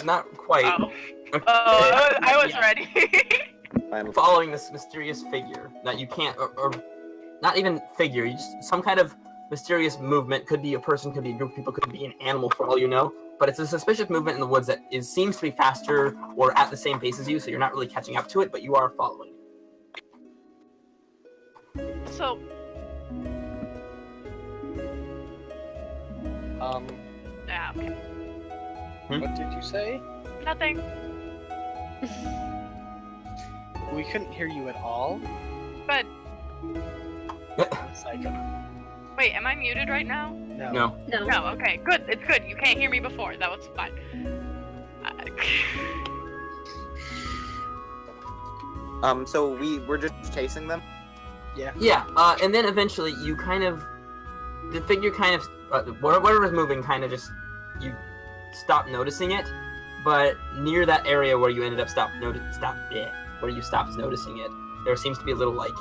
not quite. Oh, I was Yeah. ready. I'm Following this mysterious figure that you can't, or not even figure, you just some kind of mysterious movement. Could be a person, could be a group of people, could be an animal for all you know. But it's a suspicious movement in the woods that seems to be faster or at the same pace as you, so you're not really catching up to it, but you are following. So, yeah, okay. What did you say? Nothing. We couldn't hear you at all. Good. Psycho. Wait, am I muted right now? No. No. No. No, okay, good. It's good. You can't hear me before. That was fine. So we were just chasing them? Yeah, and then eventually you kind of, the figure kind of, whatever was moving kind of just, you stop noticing it, but near that area where you ended up where you stopped noticing it, there seems to be a little, like,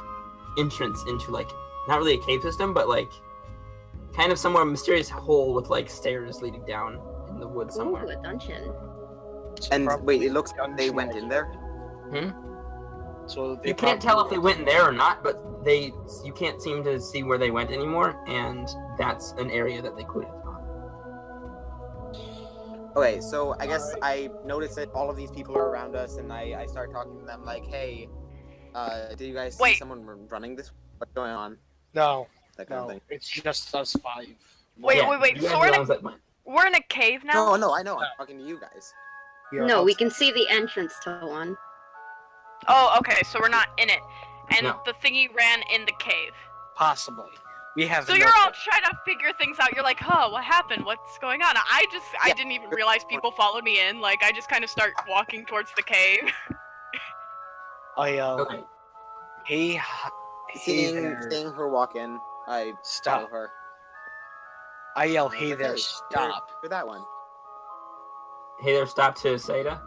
entrance into, like, not really a cave system, but, like, kind of somewhere a mysterious hole with, like, stairs leading down in the woods somewhere. Ooh, a dungeon. And Probably wait, it looks like they dungeon went in there? So they You can't tell if they probably- went in there or not, but you can't seem to see where they went anymore, and that's an area that they could have gone. Okay, so I guess I noticed that all of these people are around us, and I start talking to them like, hey, did you guys see Wait. someone running this? What's going on? No, That kind of no, thing. it's just us 5. Wait, Yeah, wait, you guys so are we're the in ones that went. we're in a cave now? No, no, I know. I'm talking to you guys. We are No, we outside. can see the entrance to one. Oh, okay, so we're not in it. And No. the thingy ran in the cave. Possibly. We have. So no you're all clue. trying to figure things out. You're like, huh, what happened? What's going on? I Yeah. didn't even realize people followed me in. Like, I just kind of start walking towards the cave. I yell, Okay. hey Seeing there. her walk in, I follow Stop. her. I yell, hey there, Okay, stop. For that one. Hey there, stop to Seda.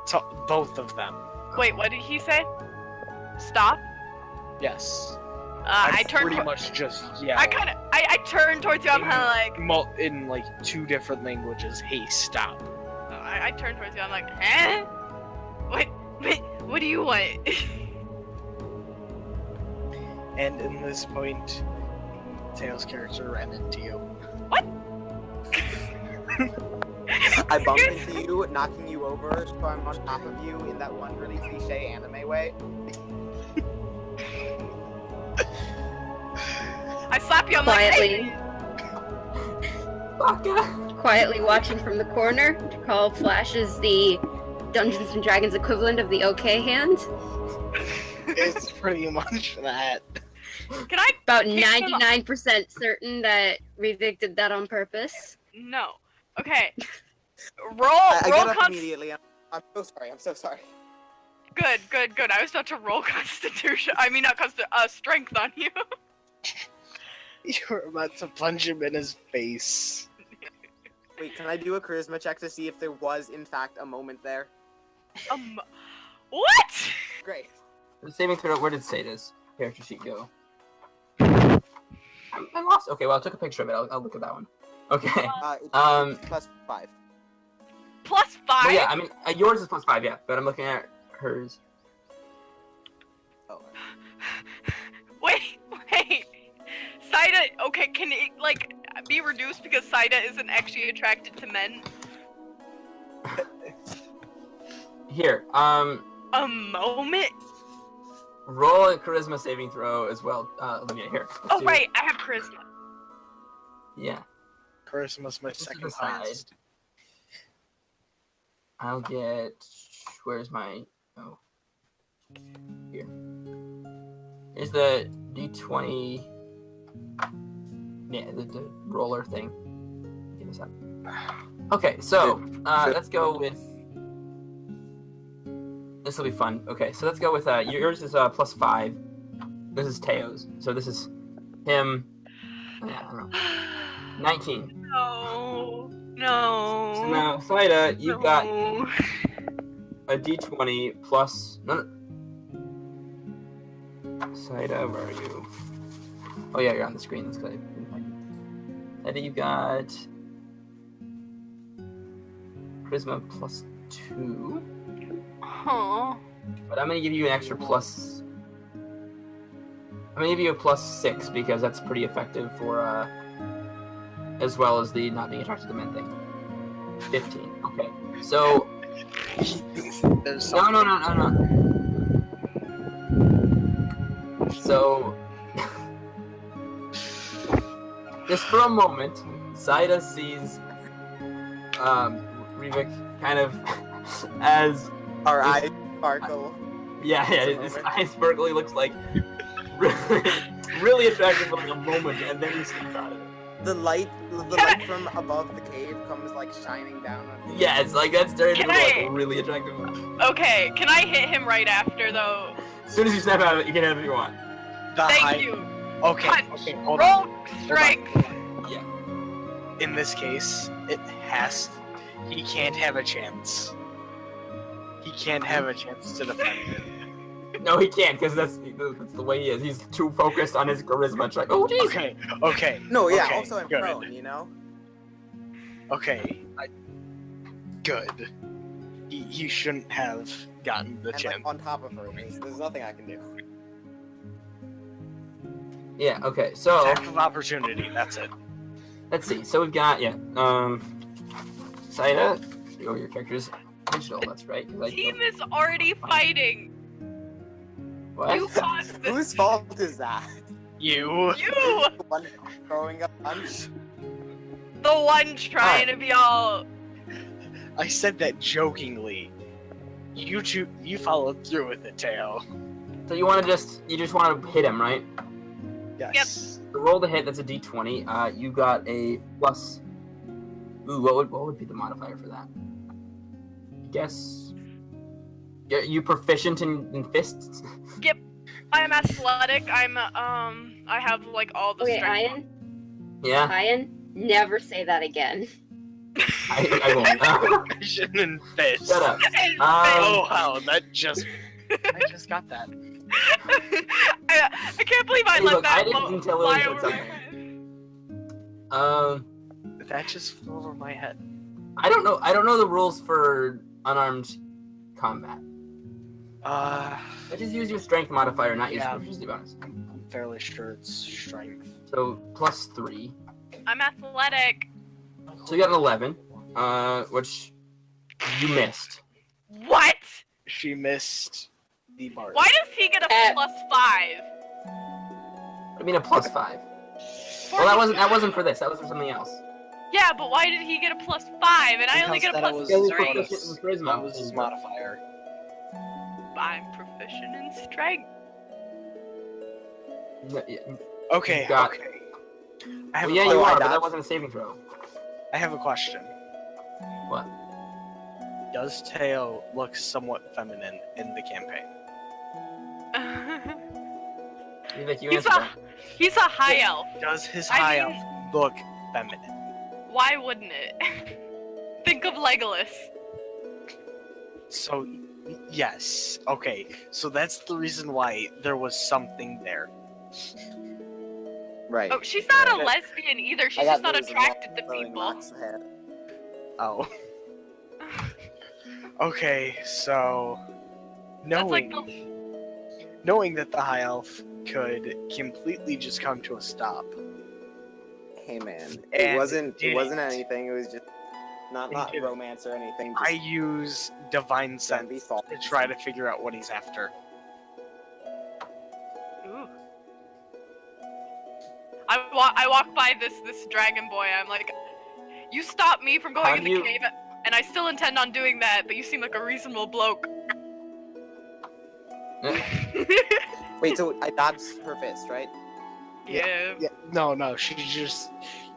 To both of them. Wait, what did he say? Stop? Yes. I turned. pretty much just yell. I turned towards you. I'm kind of like. In like 2 different languages. Hey, stop. I turned towards you. I'm like, eh? What do you want? And in this point, Tails' character ran into you. I bump into you, knocking you over, so I'm on top of you in that one really cliche anime way. I slap you. I'm like, hey. Quietly watching from the corner, Call flashes the Dungeons and Dragons equivalent of the OK hand. It's pretty much that. Can I? About Kick him off. 99% certain that Ryvvik did that on purpose. No. Okay. Roll I roll get up con. immediately. I'm so sorry. Good. I was about to roll Constitution. I mean, not Strength on you. You were about to punch him in his face. Wait, can I do a charisma check to see if there was, in fact, a moment there? What? Great. The saving throw, where did Seda's character sheet go? I lost. Okay, well, I took a picture of it. I'll look at that one. Okay. It's plus 5. +5. Well, yeah, I mean, yours is +5, yeah, but I'm looking at hers. Oh. Wait. Saida, okay, can it, like, be reduced because Saida isn't actually attracted to men? Here, A moment? roll a charisma saving throw as well, Olivia. Here. let's Oh, do- right, I have charisma. Yeah. Charisma's my This is second the side. highest. I'll get. Where's my. Oh. Here. Here's the D20. Yeah, the roller thing. Give us that. Okay, so let's go with. This will be fun. Okay, so let's go with yours is +5. This is Teo's. So this is him. Yeah, I don't know. 19. No. So now, Saida, you've got No. a D20 plus. No. Saida, where are you? Oh yeah, you're on the screen. That's good. Saida, you've got charisma +2. Huh. But I'm gonna give you an extra plus. I'm gonna give you a +6 because that's pretty effective for as well as the not being attracted to men thing. 15. Okay. So There's no. So just for a moment, Zaida sees Ryvvik kind of as Our eyes sparkle. yeah, his eyes sparkle. He looks like really attractive for like a moment, and then he snaps out of it. The light from above the cave comes like shining down on me. Yeah, it's like that's starting to Can look like I- a really attractive. Okay, can I hit him right after though? As soon as you snap out of it, you can have it if you want. Thank you. Okay, Punch. okay, hold on. Roll strength. Yeah. In this case, it has. He can't have a chance. He can't have a chance to defend it. No, he can't because that's the way he is. He's too focused on his charisma. It's like, oh, jeez. Okay. No, yeah. Okay, Also, I'm good. prone. You know. Okay. Good. He shouldn't have gotten the And chance. like on top of her, there's nothing I can do. Yeah. Okay. So Attack of opportunity. That's it. let's see. So we've got Zaida. Oh, your character's digital. That's right. 'cause I Team don't- is already fighting. What? You caused this. Whose fault is that? You. You, The one throwing a punch. the one trying to be all. I said that jokingly. You followed through with it, Teo. So you want to you just want to hit him, right? Yes. So roll the hit. That's a D20. You got a plus. Ooh, what would be the modifier for that? I guess. You proficient in fists? I'm athletic. I have like all the Okay, strength. Ian. Yeah. Ian, never say that again. I won't. Proficient in fist. Shut up. Oh wow, I just got that. I can't believe I Hey, let look, that I didn't tell fly her over that my head. That just flew over my head. I don't know the rules for unarmed combat. I Just use your strength modifier, not use Yeah. proficiency bonus. I'm fairly sure it's strength. So +3. I'm athletic. So you got an 11, which you missed. What? She missed the bar. Why does he get a +5? I mean a +5. Well, that wasn't for this. That was for something else. Yeah, but why did he get a +5 and I only get a Because that was +3? bonus. Charisma. That was his modifier. I'm proficient in strength. Okay. Got- Okay. I have Well, yeah, a you question. are, but that wasn't a saving throw. I have a question. What? Does Teo look somewhat feminine in the campaign? You think you he's answered a he's a high elf. Does his I high mean- elf look feminine? Why wouldn't it? Think of Legolas. So, yes. Okay. So that's the reason why there was something there. Right. Oh, she's not a Yeah. lesbian either. I She's got just not those attracted to throwing people. knocks ahead. Oh. Okay. So, That's like knowing that the high elf could completely just come to a stop. Hey man, And it wasn't didn't. anything. It was just not didn't. romance or anything. I Just use divine Don't be sense false. to try to figure out what he's after. Ooh. I walk by this dragon boy. I'm like, you stopped me from How going in do the you- cave, and I still intend on doing that. But you seem like a reasonable bloke. Wait, so I dodged her fist, right? Yeah. Yeah, no,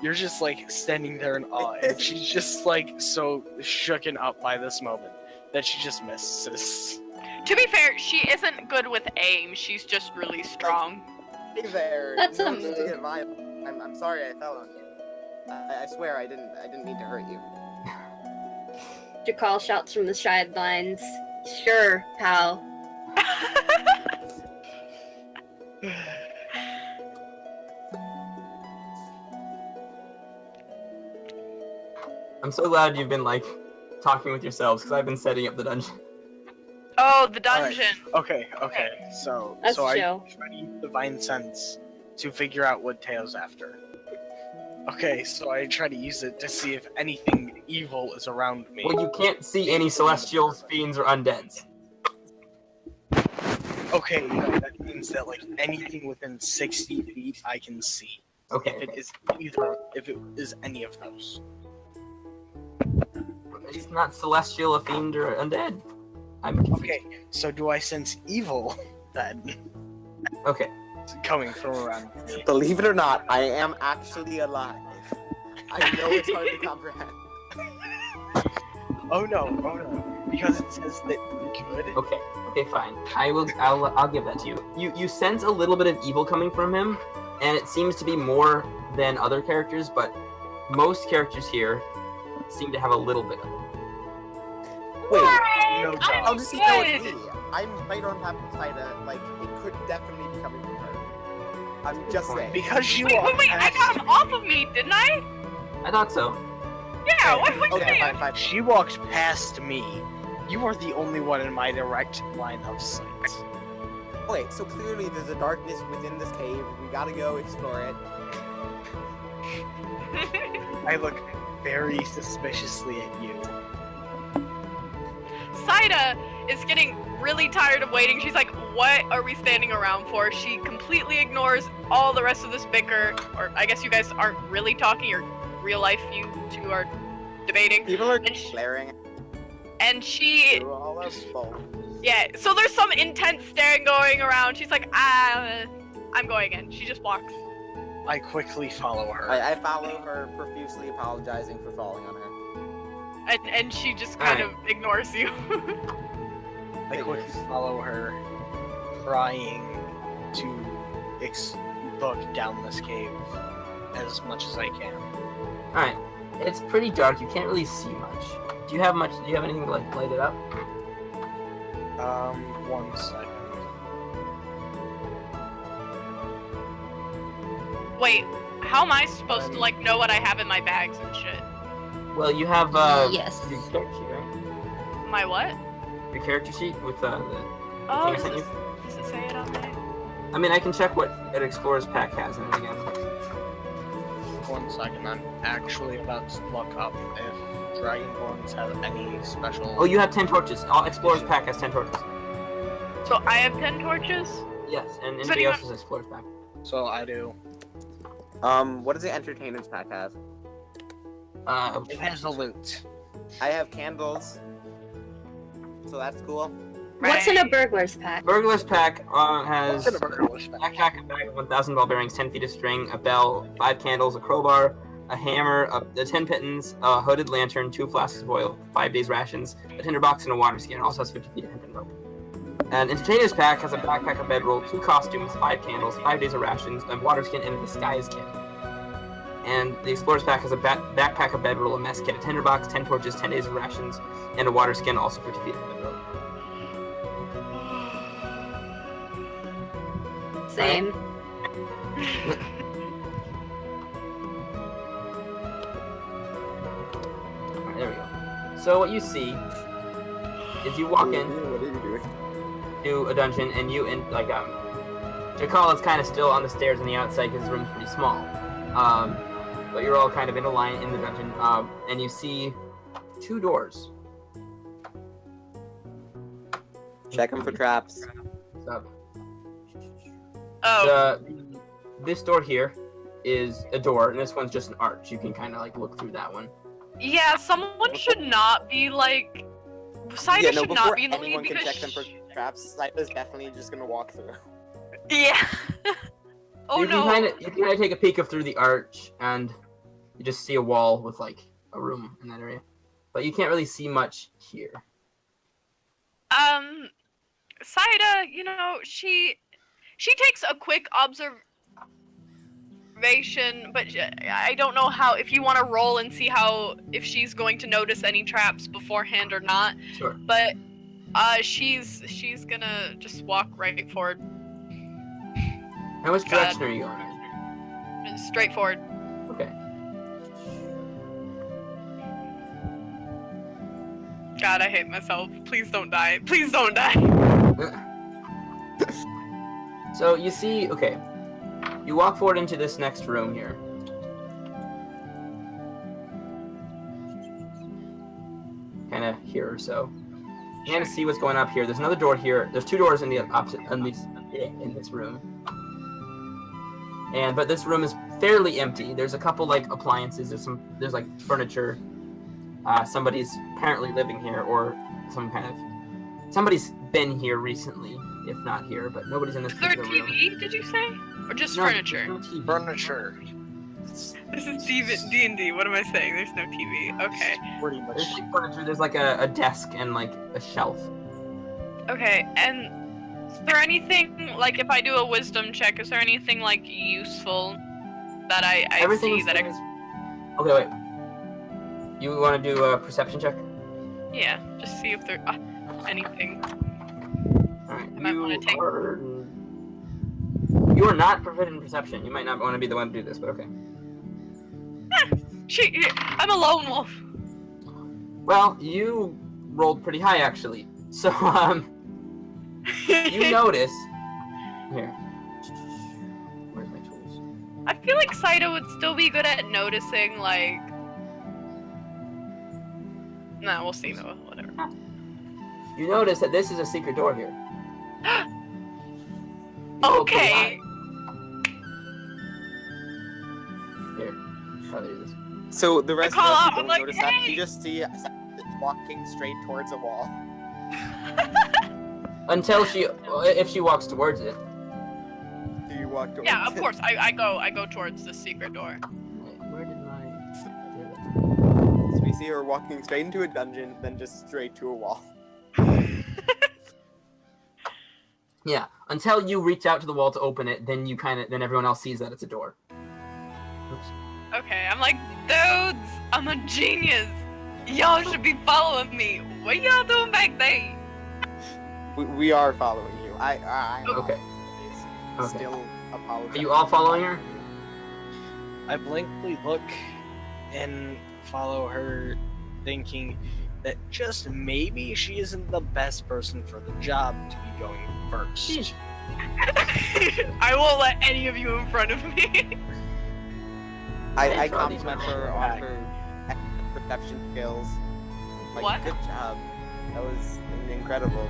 you're just like standing there in awe, and she's just like so shooken up by this moment that she just misses. To be fair, she isn't good with aim. She's just really strong. Hey there. That's no a need to move. get violent. I'm sorry I fell on you. I swear I didn't mean to hurt you. Jakal shouts from the sidelines. Sure, pal. I'm so glad you've been like talking with yourselves because I've been setting up the dungeon. Oh, the All right. dungeon. Okay. That's So I chill. try to use divine sense to figure out what Teo's after. Okay, so I try to use it to see if anything evil is around me. Well, you can't see any celestials, fiends, or undeads. Okay, that means that like anything within 60 feet I can see. Okay. If it is any of those. It's not celestial, a fiend, or undead. I'm confused. Okay, so do I sense evil then Okay. coming from around me? Believe it or not, I am actually alive. I know it's hard to comprehend. Oh no, because it says that good. Okay, fine. I'll give that to you. You sense a little bit of evil coming from him, and it seems to be more than other characters, but most characters here seem to have a little bit of it. Wait, No I'm job. how does he know it's good. me? I'm right on top of Saida. Like, it could definitely be coming from her. I'm just saying. Because she Wait, walked I got past. him off of me, didn't I? I thought so. Yeah, what you Okay, saying? fine. She walked past me. You are the only one in my direct line of sight. Okay, so clearly there's a darkness within this cave. We gotta go explore it. I look very suspiciously at you. Saida is getting really tired of waiting. She's like, what are we standing around for? She completely ignores all the rest of this bicker. Or I guess you guys aren't really talking, or real life you two are debating. People are And sh- glaring And she, through all our phones. yeah, so there's some intense staring going around. She's like, I'm going in. She just walks. I quickly follow her. I follow her, profusely apologizing for falling on her. And she just kind of ignores you. I quickly follow her, trying to look down this cave as much as I can. Alright. It's pretty dark. You can't really see much. Do you have anything to like light it up? 1 second. Wait, how am I supposed to like know what I have in my bags and shit? Well, you have Yes. your character sheet, right? My what? Your character sheet with the Oh, thing I does sent it, you. does it say it on there? I mean, I can check what an Explorer's Pack has in it again. 1 second. I'm actually about to look up if Dragonborns have any special. Oh, you have 10 torches. All Explorer's Pack has 10 torches. So I have 10 torches? Yes, and So anybody do you else's Explorer's Pack. So I do. What does the entertainer's pack have? It has a loot. I have candles. So that's cool. What's in a Right. burglar's pack? Burglar's Pack has What's in a burglar's pack? backpack, a bag of 1,000 ball bearings, 10 feet of string, a bell, 5 candles, a crowbar, a hammer, the 10 pittons, a hooded lantern, 2 flasks of oil, 5 days rations, a tinderbox, and a water skin. It also has 50 feet of hemp and rope. An entertainer's pack has a backpack, a bedroll, 2 costumes, 5 candles, 5 days of rations, a water skin, and a disguise kit. And the explorer's pack has a backpack, a bedroll, a mess kit, a tinderbox, 10 torches, 10 days of rations, and a water skin, also 50 feet of hemp and rope. Same. Alright, there we go. So what you see is you walk in What are you doing? to a dungeon, and Jakal is kind of still on the stairs on the outside because his room's pretty small. But you're all kind of in a line in the dungeon, and you see 2 doors. Check them for traps. So, Oh, this door here is a door, and this one's just an arch. You can kind of like look through that one. yeah, someone should not be like... Saida should not be in the lead anyone can because... check them for traps, Saida's definitely just gonna walk through. Yeah. Oh you no. can kind of take a peek through the arch, and you just see a wall with like a room in that area, but you can't really see much here. Saida, you know, she takes a quick observation, but I don't know how, if you want to roll and see if she's going to notice any traps beforehand or not. Sure. But she's gonna just walk right forward, And which God. direction are you going? straight forward. Okay. God, I hate myself. Please don't die. Please don't die. So you see, okay, you walk forward into this next room here. Kind of here or so. You kind of see what's going up here. There's another door here. There's 2 doors in the opposite in this room. But this room is fairly empty. There's a couple like appliances. There's like furniture. Somebody's apparently living here, or somebody's been here recently, if not here, but nobody's in this Is there a particular room. TV, did you say? Or just No, furniture? no TV. Furniture. This is D&D, what am I saying? There's no TV. Okay. Pretty much. There's like furniture. There's like a desk and like a shelf. Okay, and is there anything, like if I do a wisdom check, is there anything like useful that I Everything see that is. Okay, wait. You want to do a perception check? yeah, just see if there anything. All right. I might wanna take- You are not proficient in perception. You might not want to be the one to do this, but okay. I'm a lone wolf. Well, you rolled pretty high actually. So you notice here. Where's my tools? I feel like Saito would still be good at noticing, like. Nah, we'll see. No, whatever. You notice that this is a secret door here. You rolled pretty high. Okay. Here, how do this? So the rest of call us out, who I'm don't like, notice that, "Hey!" you just see walking straight towards a wall. Until if she walks towards it. Do you walk towards Yeah, of it? course. I go towards the secret door. Wait, where did my? So we see her walking straight into a dungeon, then just straight to a wall. Yeah, until you reach out to the wall to open it, then then everyone else sees that it's a door. Oops. Okay, I'm like, dudes, I'm a genius. Y'all should be following me. What y'all doing back there? We are following you. I'm Okay. Okay. still apologizing. Are you all following her? I blankly look and follow her, thinking that just maybe she isn't the best person for the job to be going first. Sheesh. I won't let any of you in front of me. I Try these compliment her on her perception skills. Like, What? good job. That was incredible.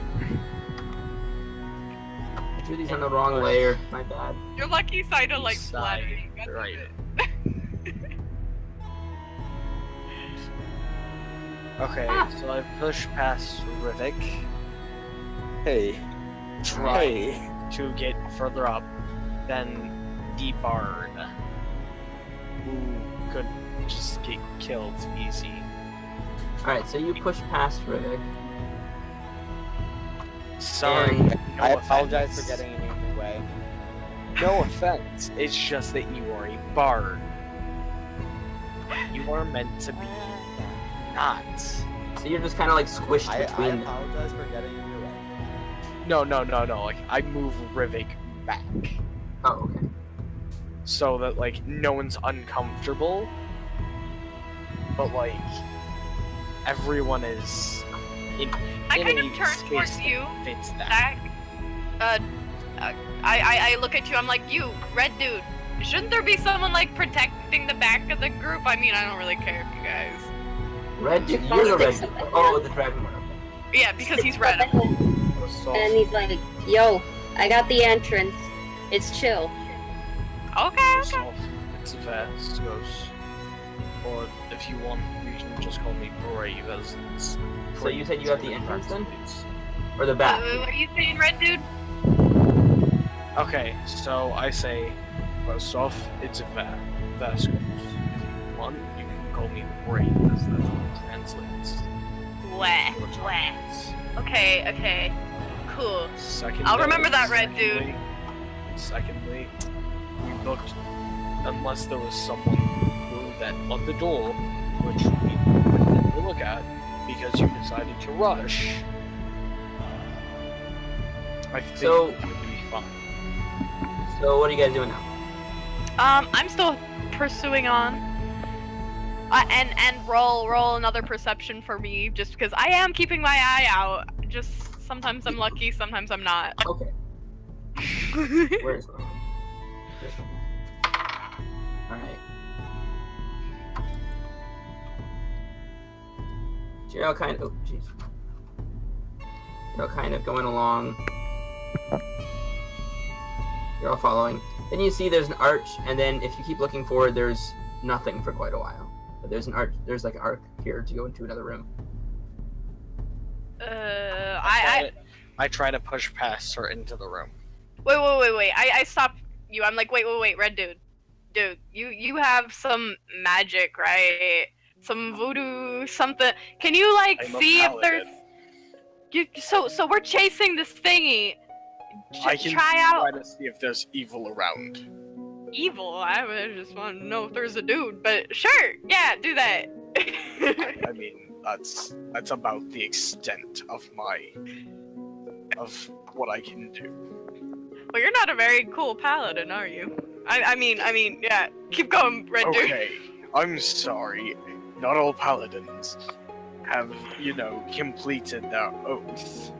I threw these on the wrong layer. My bad. You're lucky Saito like Side, splattered you. That's right. it. Okay, so I push past Ryvvik, Hey. try to get further up than the bard, who could just get killed easy. Alright, so you push past Ryvvik. Sorry, And no I apologize offense. for getting in your way. No offense, it's just that you are a bard. You are meant to be not. So you're just kind of like squished I between them. apologize for getting in your way. No. Like, I move Ryvvik back Oh, okay. so that, like, no one's uncomfortable. But, like, everyone is in I in kind a of turn space towards that you. fits that. I look at you. I'm like, you, red dude. Shouldn't there be someone like protecting the back of the group? I mean, I don't really care if you guys. Red dude? You You're the red sticks dude. up Oh, the dragon one. Okay. Yeah, because he's red. So, And he's like, yo, I got the entrance. It's chill. Okay. so it's Vastos. Or if you want, you can just call me Brave, as it's. So you said you got the entrance then? It's- Or the back? What are you saying, red dude? Okay, so I say, first off, it's Vastos. If you want, you can call me Brave, as that's what it translates. Wah. Okay. Cool. Secondly, I'll remember that, red dude. Secondly, we looked, unless there was someone who that on the door, which we didn't look at because you decided to rush. I think So- it would be fine. So what are you guys doing now? I'm still pursuing on. And roll another perception for me, just because I am keeping my eye out. Just sometimes I'm lucky, sometimes I'm not. Okay. Where is that? Alright. So you're all kind of... Oh, jeez. You're all kind of going along. You're all following. Then you see there's an arch, and then if you keep looking forward, there's nothing for quite a while. But there's an arch. There's like an arc here to go into another room. I try to push past her into the room. Wait. I stop you. I'm like, wait, red dude. Dude, you have some magic, right? Some voodoo, something. Can you like see if there's... So we're chasing this thingy. I can try to see if there's evil around. Evil? I just want to know if there's a dude, but sure, yeah, do that. I mean, that's about the extent of what I can do. Well, you're not a very cool paladin, are you? I mean, yeah. Keep going, red dude. Okay, I'm sorry. Not all paladins have, completed their oath.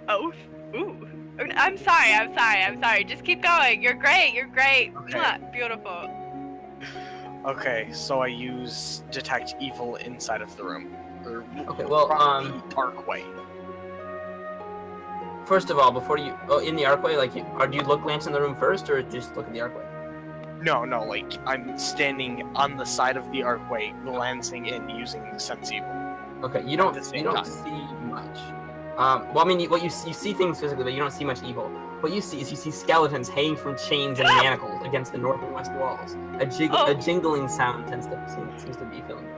Oath? Ooh. I'm sorry. Just keep going. You're great. Okay. Mwah, beautiful. Okay, so I use detect evil inside of the room. Okay, well, the archway. First of all, before you... Oh, in the archway, like, do you glance in the room first, or just look at the archway? No, like, I'm standing on the side of the archway, glancing in using sense evil. Okay, you don't see much. Well, I mean, you see things physically, but you don't see much evil. What you see skeletons hanging from chains and manacles against the north and west walls. A jingling sound seems to be filling the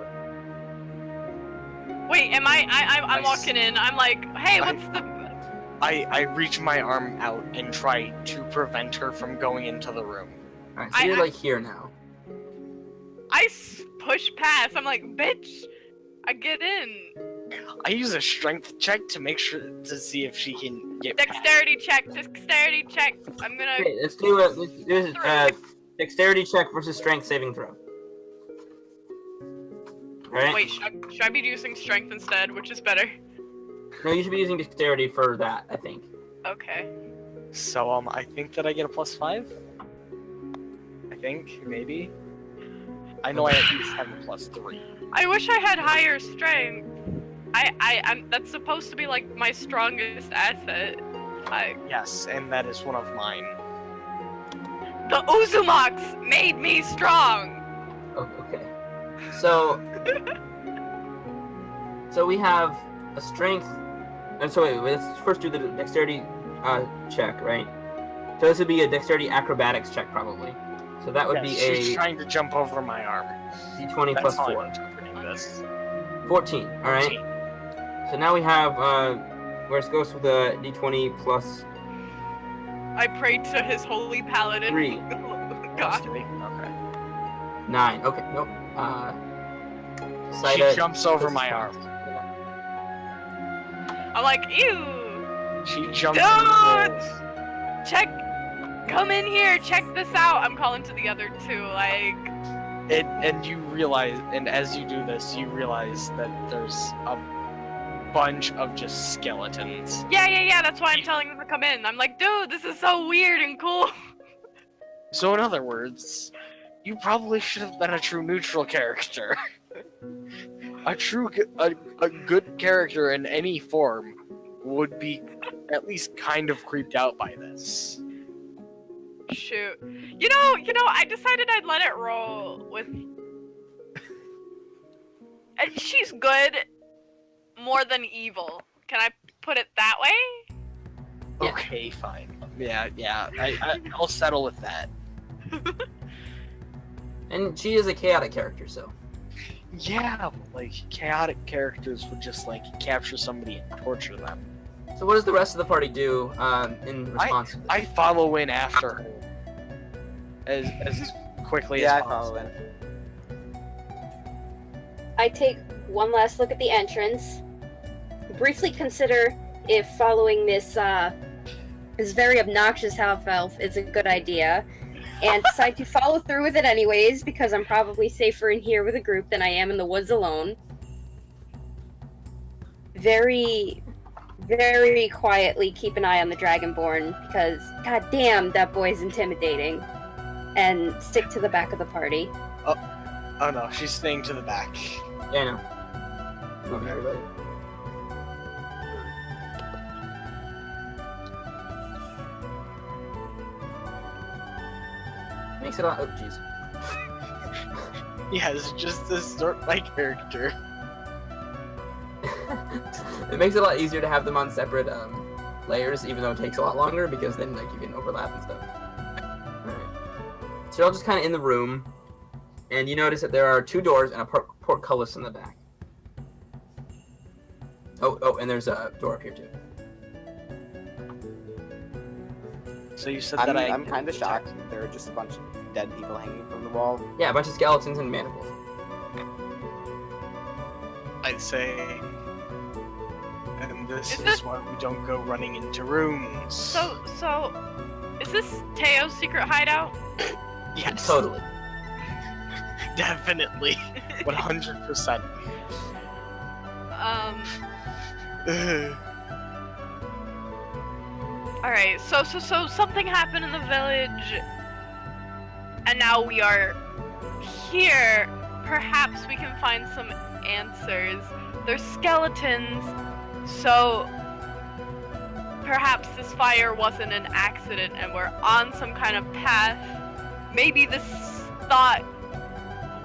room. Wait, I'm walking in. I'm like, hey, what's the... I reach my arm out and try to prevent her from going into the room. Alright, so you're like here now. I push past. I'm like, bitch, I get in. I use a strength check to make sure to see if she can get Dexterity check. I'm gonna... Okay, let's do a dexterity check versus strength saving throw. Alright? Wait, should I be using strength instead, which is better? No, you should be using dexterity for that, I think. Okay. So, I think that I get a +5? I think, maybe? I know I at least have a +3. I wish I had higher strength. I'm that's supposed to be like my strongest asset. Yes, and that is one of mine. The Uzumaks made me strong! Oh, okay. So we have a strength... And so wait, let's first do the dexterity check, right? So this would be a dexterity acrobatics check, probably. So that would be she's trying to jump over my arm. D20 plus 4. I'm interpreting this. 14, alright? 14. So now we have, where it goes with the D20 plus... I prayed to his holy paladin. 3. God. Okay. 9, okay, nope. She jumps over my arm. I'm like, ew! She jumps Dude! Come in here, check this out! I'm calling to the other two, like... And you realize, and as you do this, you realize that there's a bunch of just skeletons. Yeah, that's why I'm telling them to come in. I'm like, dude, this is so weird and cool. So in other words, you probably should have been a true neutral character. a good character in any form would be at least kind of creeped out by this. Shoot. You know, I decided I'd let it roll with... And she's good more than evil. Can I put it that way? Okay, fine. Yeah, I'll settle with that. And she is a chaotic character, so... Yeah, but, like, chaotic characters would just, like, capture somebody and torture them. So what does the rest of the party do in response to this? I follow in after her. As quickly as possible. I follow in. I take one last look at the entrance, briefly consider if following this very obnoxious half-elf is a good idea, and decide to follow through with it anyways, because I'm probably safer in here with a group than I am in the woods alone. Very, very quietly keep an eye on the Dragonborn, because god damn, that boy's intimidating. And stick to the back of the party. Oh no, she's staying to the back. Yeah, I know. Moving everybody. Makes it a lot. Oh, jeez. Yes, just to sort my character. It makes it a lot easier to have them on separate layers, even though it takes a lot longer, because then like you can overlap and stuff. Alright. So you're all just kind of in the room, and you notice that there are 2 doors and a portcullis in the back. Oh, and there's a door up here too. So you said I'm kind of shocked. There are just a bunch of dead people hanging from the wall. Yeah, a bunch of skeletons and manacles. I'd say, and this Is is this- why we don't go running into rooms. So, is this Teo's secret hideout? yes, Totally. definitely, 100%. Alright, so something happened in the village, and now we are here. Perhaps we can find some answers. There's skeletons, so perhaps this fire wasn't an accident and we're on some kind of path. Maybe this thought,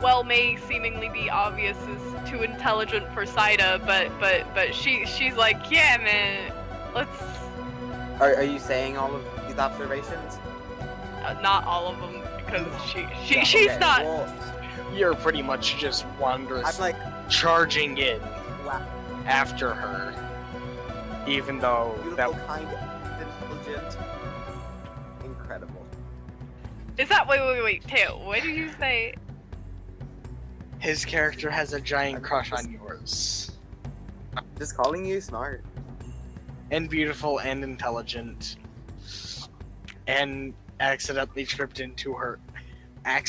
well, may seemingly be obvious, is too intelligent for Saida, but she's like, yeah, man, let's... Are you saying all of these observations? Not all of them, because Yeah, she's okay, not... Well, You're pretty much just wondrous, I'm like, charging in wow, after her, even though beautiful, that kind, intelligent, incredible. Is that... Wait, Teo, what did you say? his character has a giant crush on yours. Just calling you smart. And beautiful and intelligent. And accidentally tripped into her. And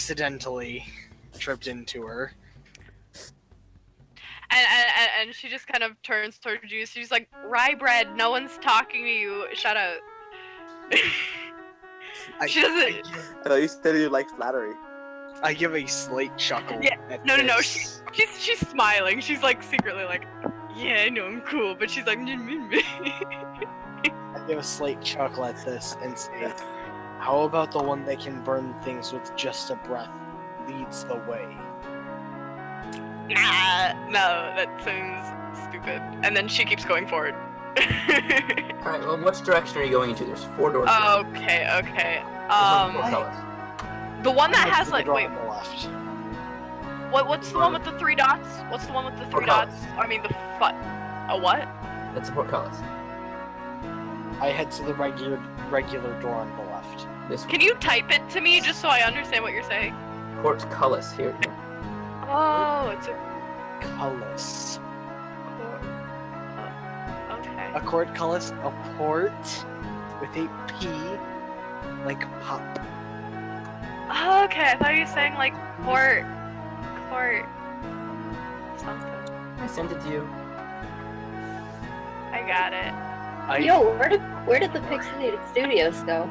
she just kind of turns towards you. She's like, Rye bread, no one's talking to you. Shut up. She doesn't. I thought you said you liked flattery. I give a slight chuckle. Yeah, at no. this. She's smiling. She's like secretly like, yeah, I know I'm cool, but she's like, I give a slight chuckle at this and say, how about the one that can burn things with just a breath leads the way? nah, no, that sounds stupid. And then she keeps going forward. Alright, well, which direction are you going into? There's 4 doors. Okay. There's one portcullis. The one that Next has to the like, door wait, on the left. what's the one with the 3 dots? What's the one with the 3 Portcullis. dots? I mean, a what? That's a portcullis. I head to the regular door on the left. This one. Can you type it to me just so I understand what you're saying? Portcullis here. Oh, it's a Cullis. okay. A portcullis, a port with a P, like pop. Okay, I thought you were saying like court, something. I sent it to you. I got it. Yo, where did the Pixelated Studios go?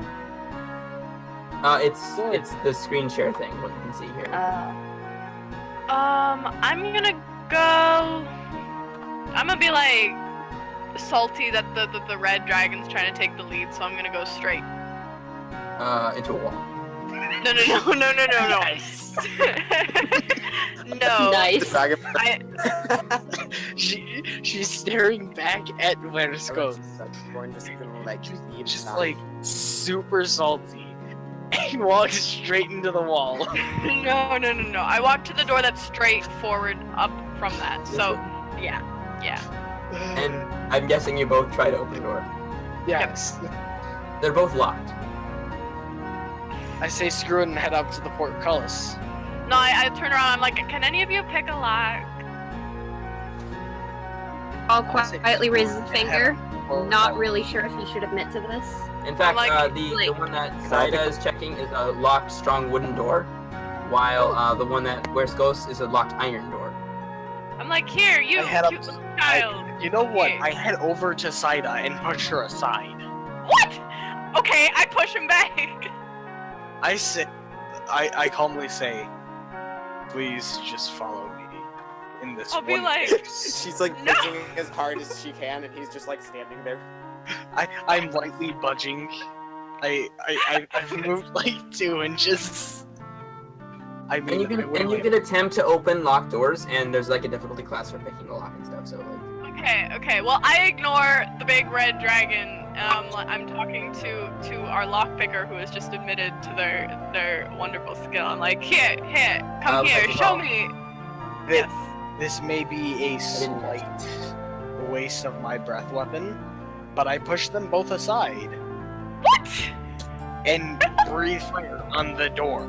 It's the screen share thing, what you can see here. I'm gonna go. I'm gonna be like salty that the red dragon's trying to take the lead, so I'm gonna go straight. Into a wall. No. Nice. No. Nice. The dragon. She's staring back at Versco, Born just gonna like eat just nothing. like super salty, and walks straight into the wall. No. I walked to the door that's straight forward up from that. So, yeah. And I'm guessing you both try to open the door. Yes. They're both locked. I say screw it and head up to the portcullis. No, I turn around. I'm like, can any of you pick a lock? All quietly raises a finger. Or- Not really sure if he should admit to this. In fact, Like- the one that Saida is checking is a locked, strong wooden door, while the one that wears ghosts is a locked iron door. I'm like, here, you I head up- cute little child. You know what? Here. I head over to Saida and push her aside. What? Okay, I push him back. I calmly say, please just follow me in this I'll be one like, place." She's like No. pushing as hard as she can, and he's just like standing there. I'm lightly budging. I've moved like 2 inches. I mean, And you can I wouldn't and you can attempt to open locked doors, and there's like a difficulty class for picking the lock and stuff. So like, okay. Well, I ignore the big red dragon. I'm talking to our lockpicker who has just admitted to their wonderful skill. I'm like, here, come here, first of show all- me. Th- Yes. This may be a slight waste of my breath weapon, but I push them both aside What? and breathe fire on the door.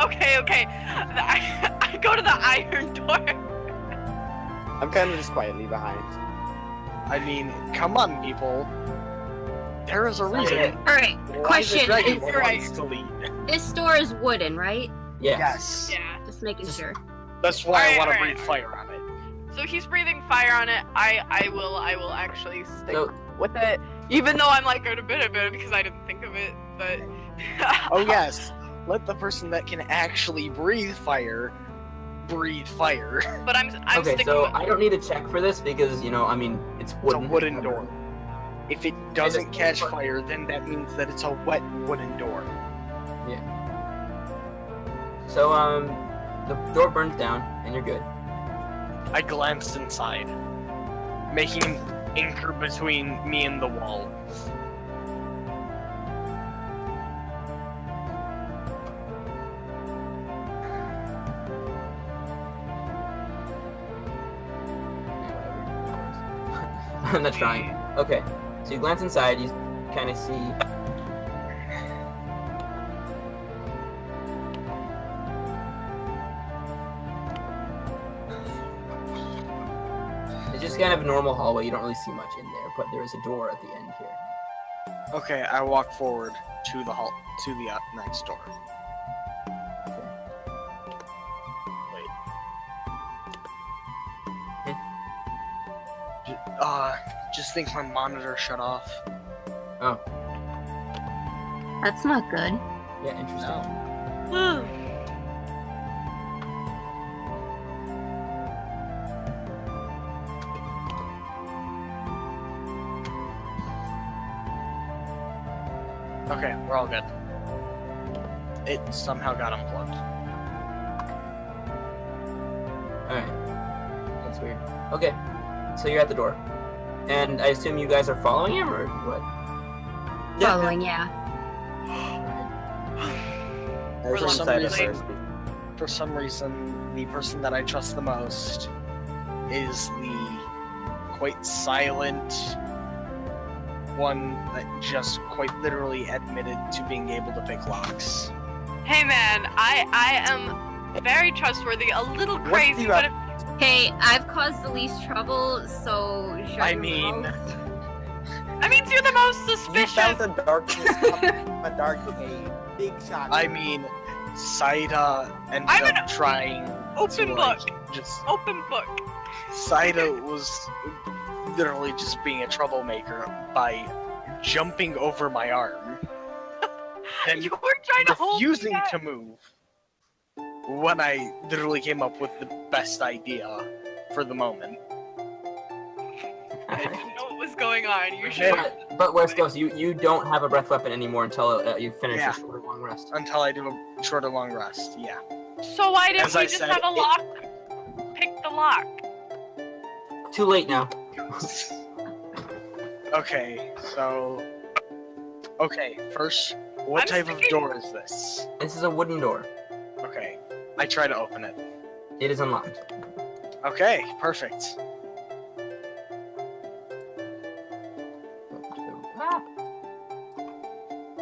okay. Okay. I go to the iron door. I'm kind of just quietly behind. I mean, come on, people. There is a reason. All right. why the Question dragon is, wants to lead. this door is wooden, right? Yes. Yes. Yeah. Just making sure. That's why I want to Alright. breathe fire on it. So he's breathing fire on it. I will actually stick So with it, even though I'm like a bit because I didn't think of it. But Oh yes, let the person that can actually breathe fire. But I'm okay. sticking So with I don't need a check for this because I mean it's It's a wooden. wooden door. If it doesn't It's- catch fire, then that means that it's a wet wooden door. So the door burns down, and you're good. I glanced inside, making an anchor between me and the wall. I'm not trying. Okay. So you glance inside. You kind of see. It's just kind of a normal hallway. You don't really see much in there, but there is a door at the end here. Okay, I walk forward to the hall, to the next door. Wait. Just think my monitor shut off. Oh, That's not good. yeah, interesting. No. Okay, we're all good. It somehow got unplugged. All right. That's weird. Okay. So you're at the door, and I assume you guys are following him, or what? Following, yeah. We're For some like- reason, for some reason, the person that I trust the most is the quite silent one that just quite literally admitted to being able to pick locks. Hey man, I am very trustworthy, a little What do crazy, you but have- Hey, I've caused the least trouble, so shut I your mean- mouth. that means you're the most You suspicious. found the darkness of a dark cave. Big shot. I mean, Saida ended I'm up an trying Open to book. just. Open book. Saida was literally just being a troublemaker by jumping over my arm. Then You were trying to hold me refusing back. to move when I literally came up with the best idea for the moment. I didn't know what was going on. You should. But worse goes, you don't have a breath weapon anymore until you finish Yeah. your short or long rest. Until I do a short or long rest, yeah. So why didn't As we I just said, have a it- lock? Pick the lock. Too late now. Okay, so... Okay, first, what I'm type of sticking- door is this? This is a wooden door. Okay, I try to open it. It is unlocked. Okay, perfect. Ah.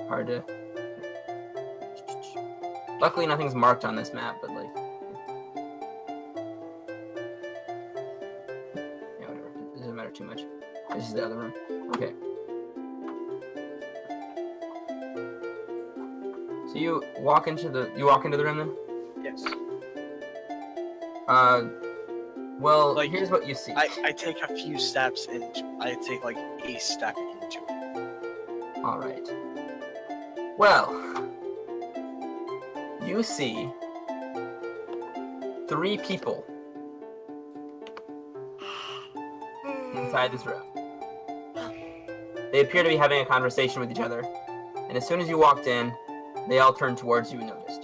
Hard to. Luckily, nothing's marked on this map, but like. too much. This is the other room. Okay. So you walk into the room then? Yes. Well, Like, here's what you see. I take a few steps and I take like a step into it. All right. Well, you see 3 people inside this room. They appear to be having a conversation with each other, and as soon as you walked in, they all turned towards you and noticed.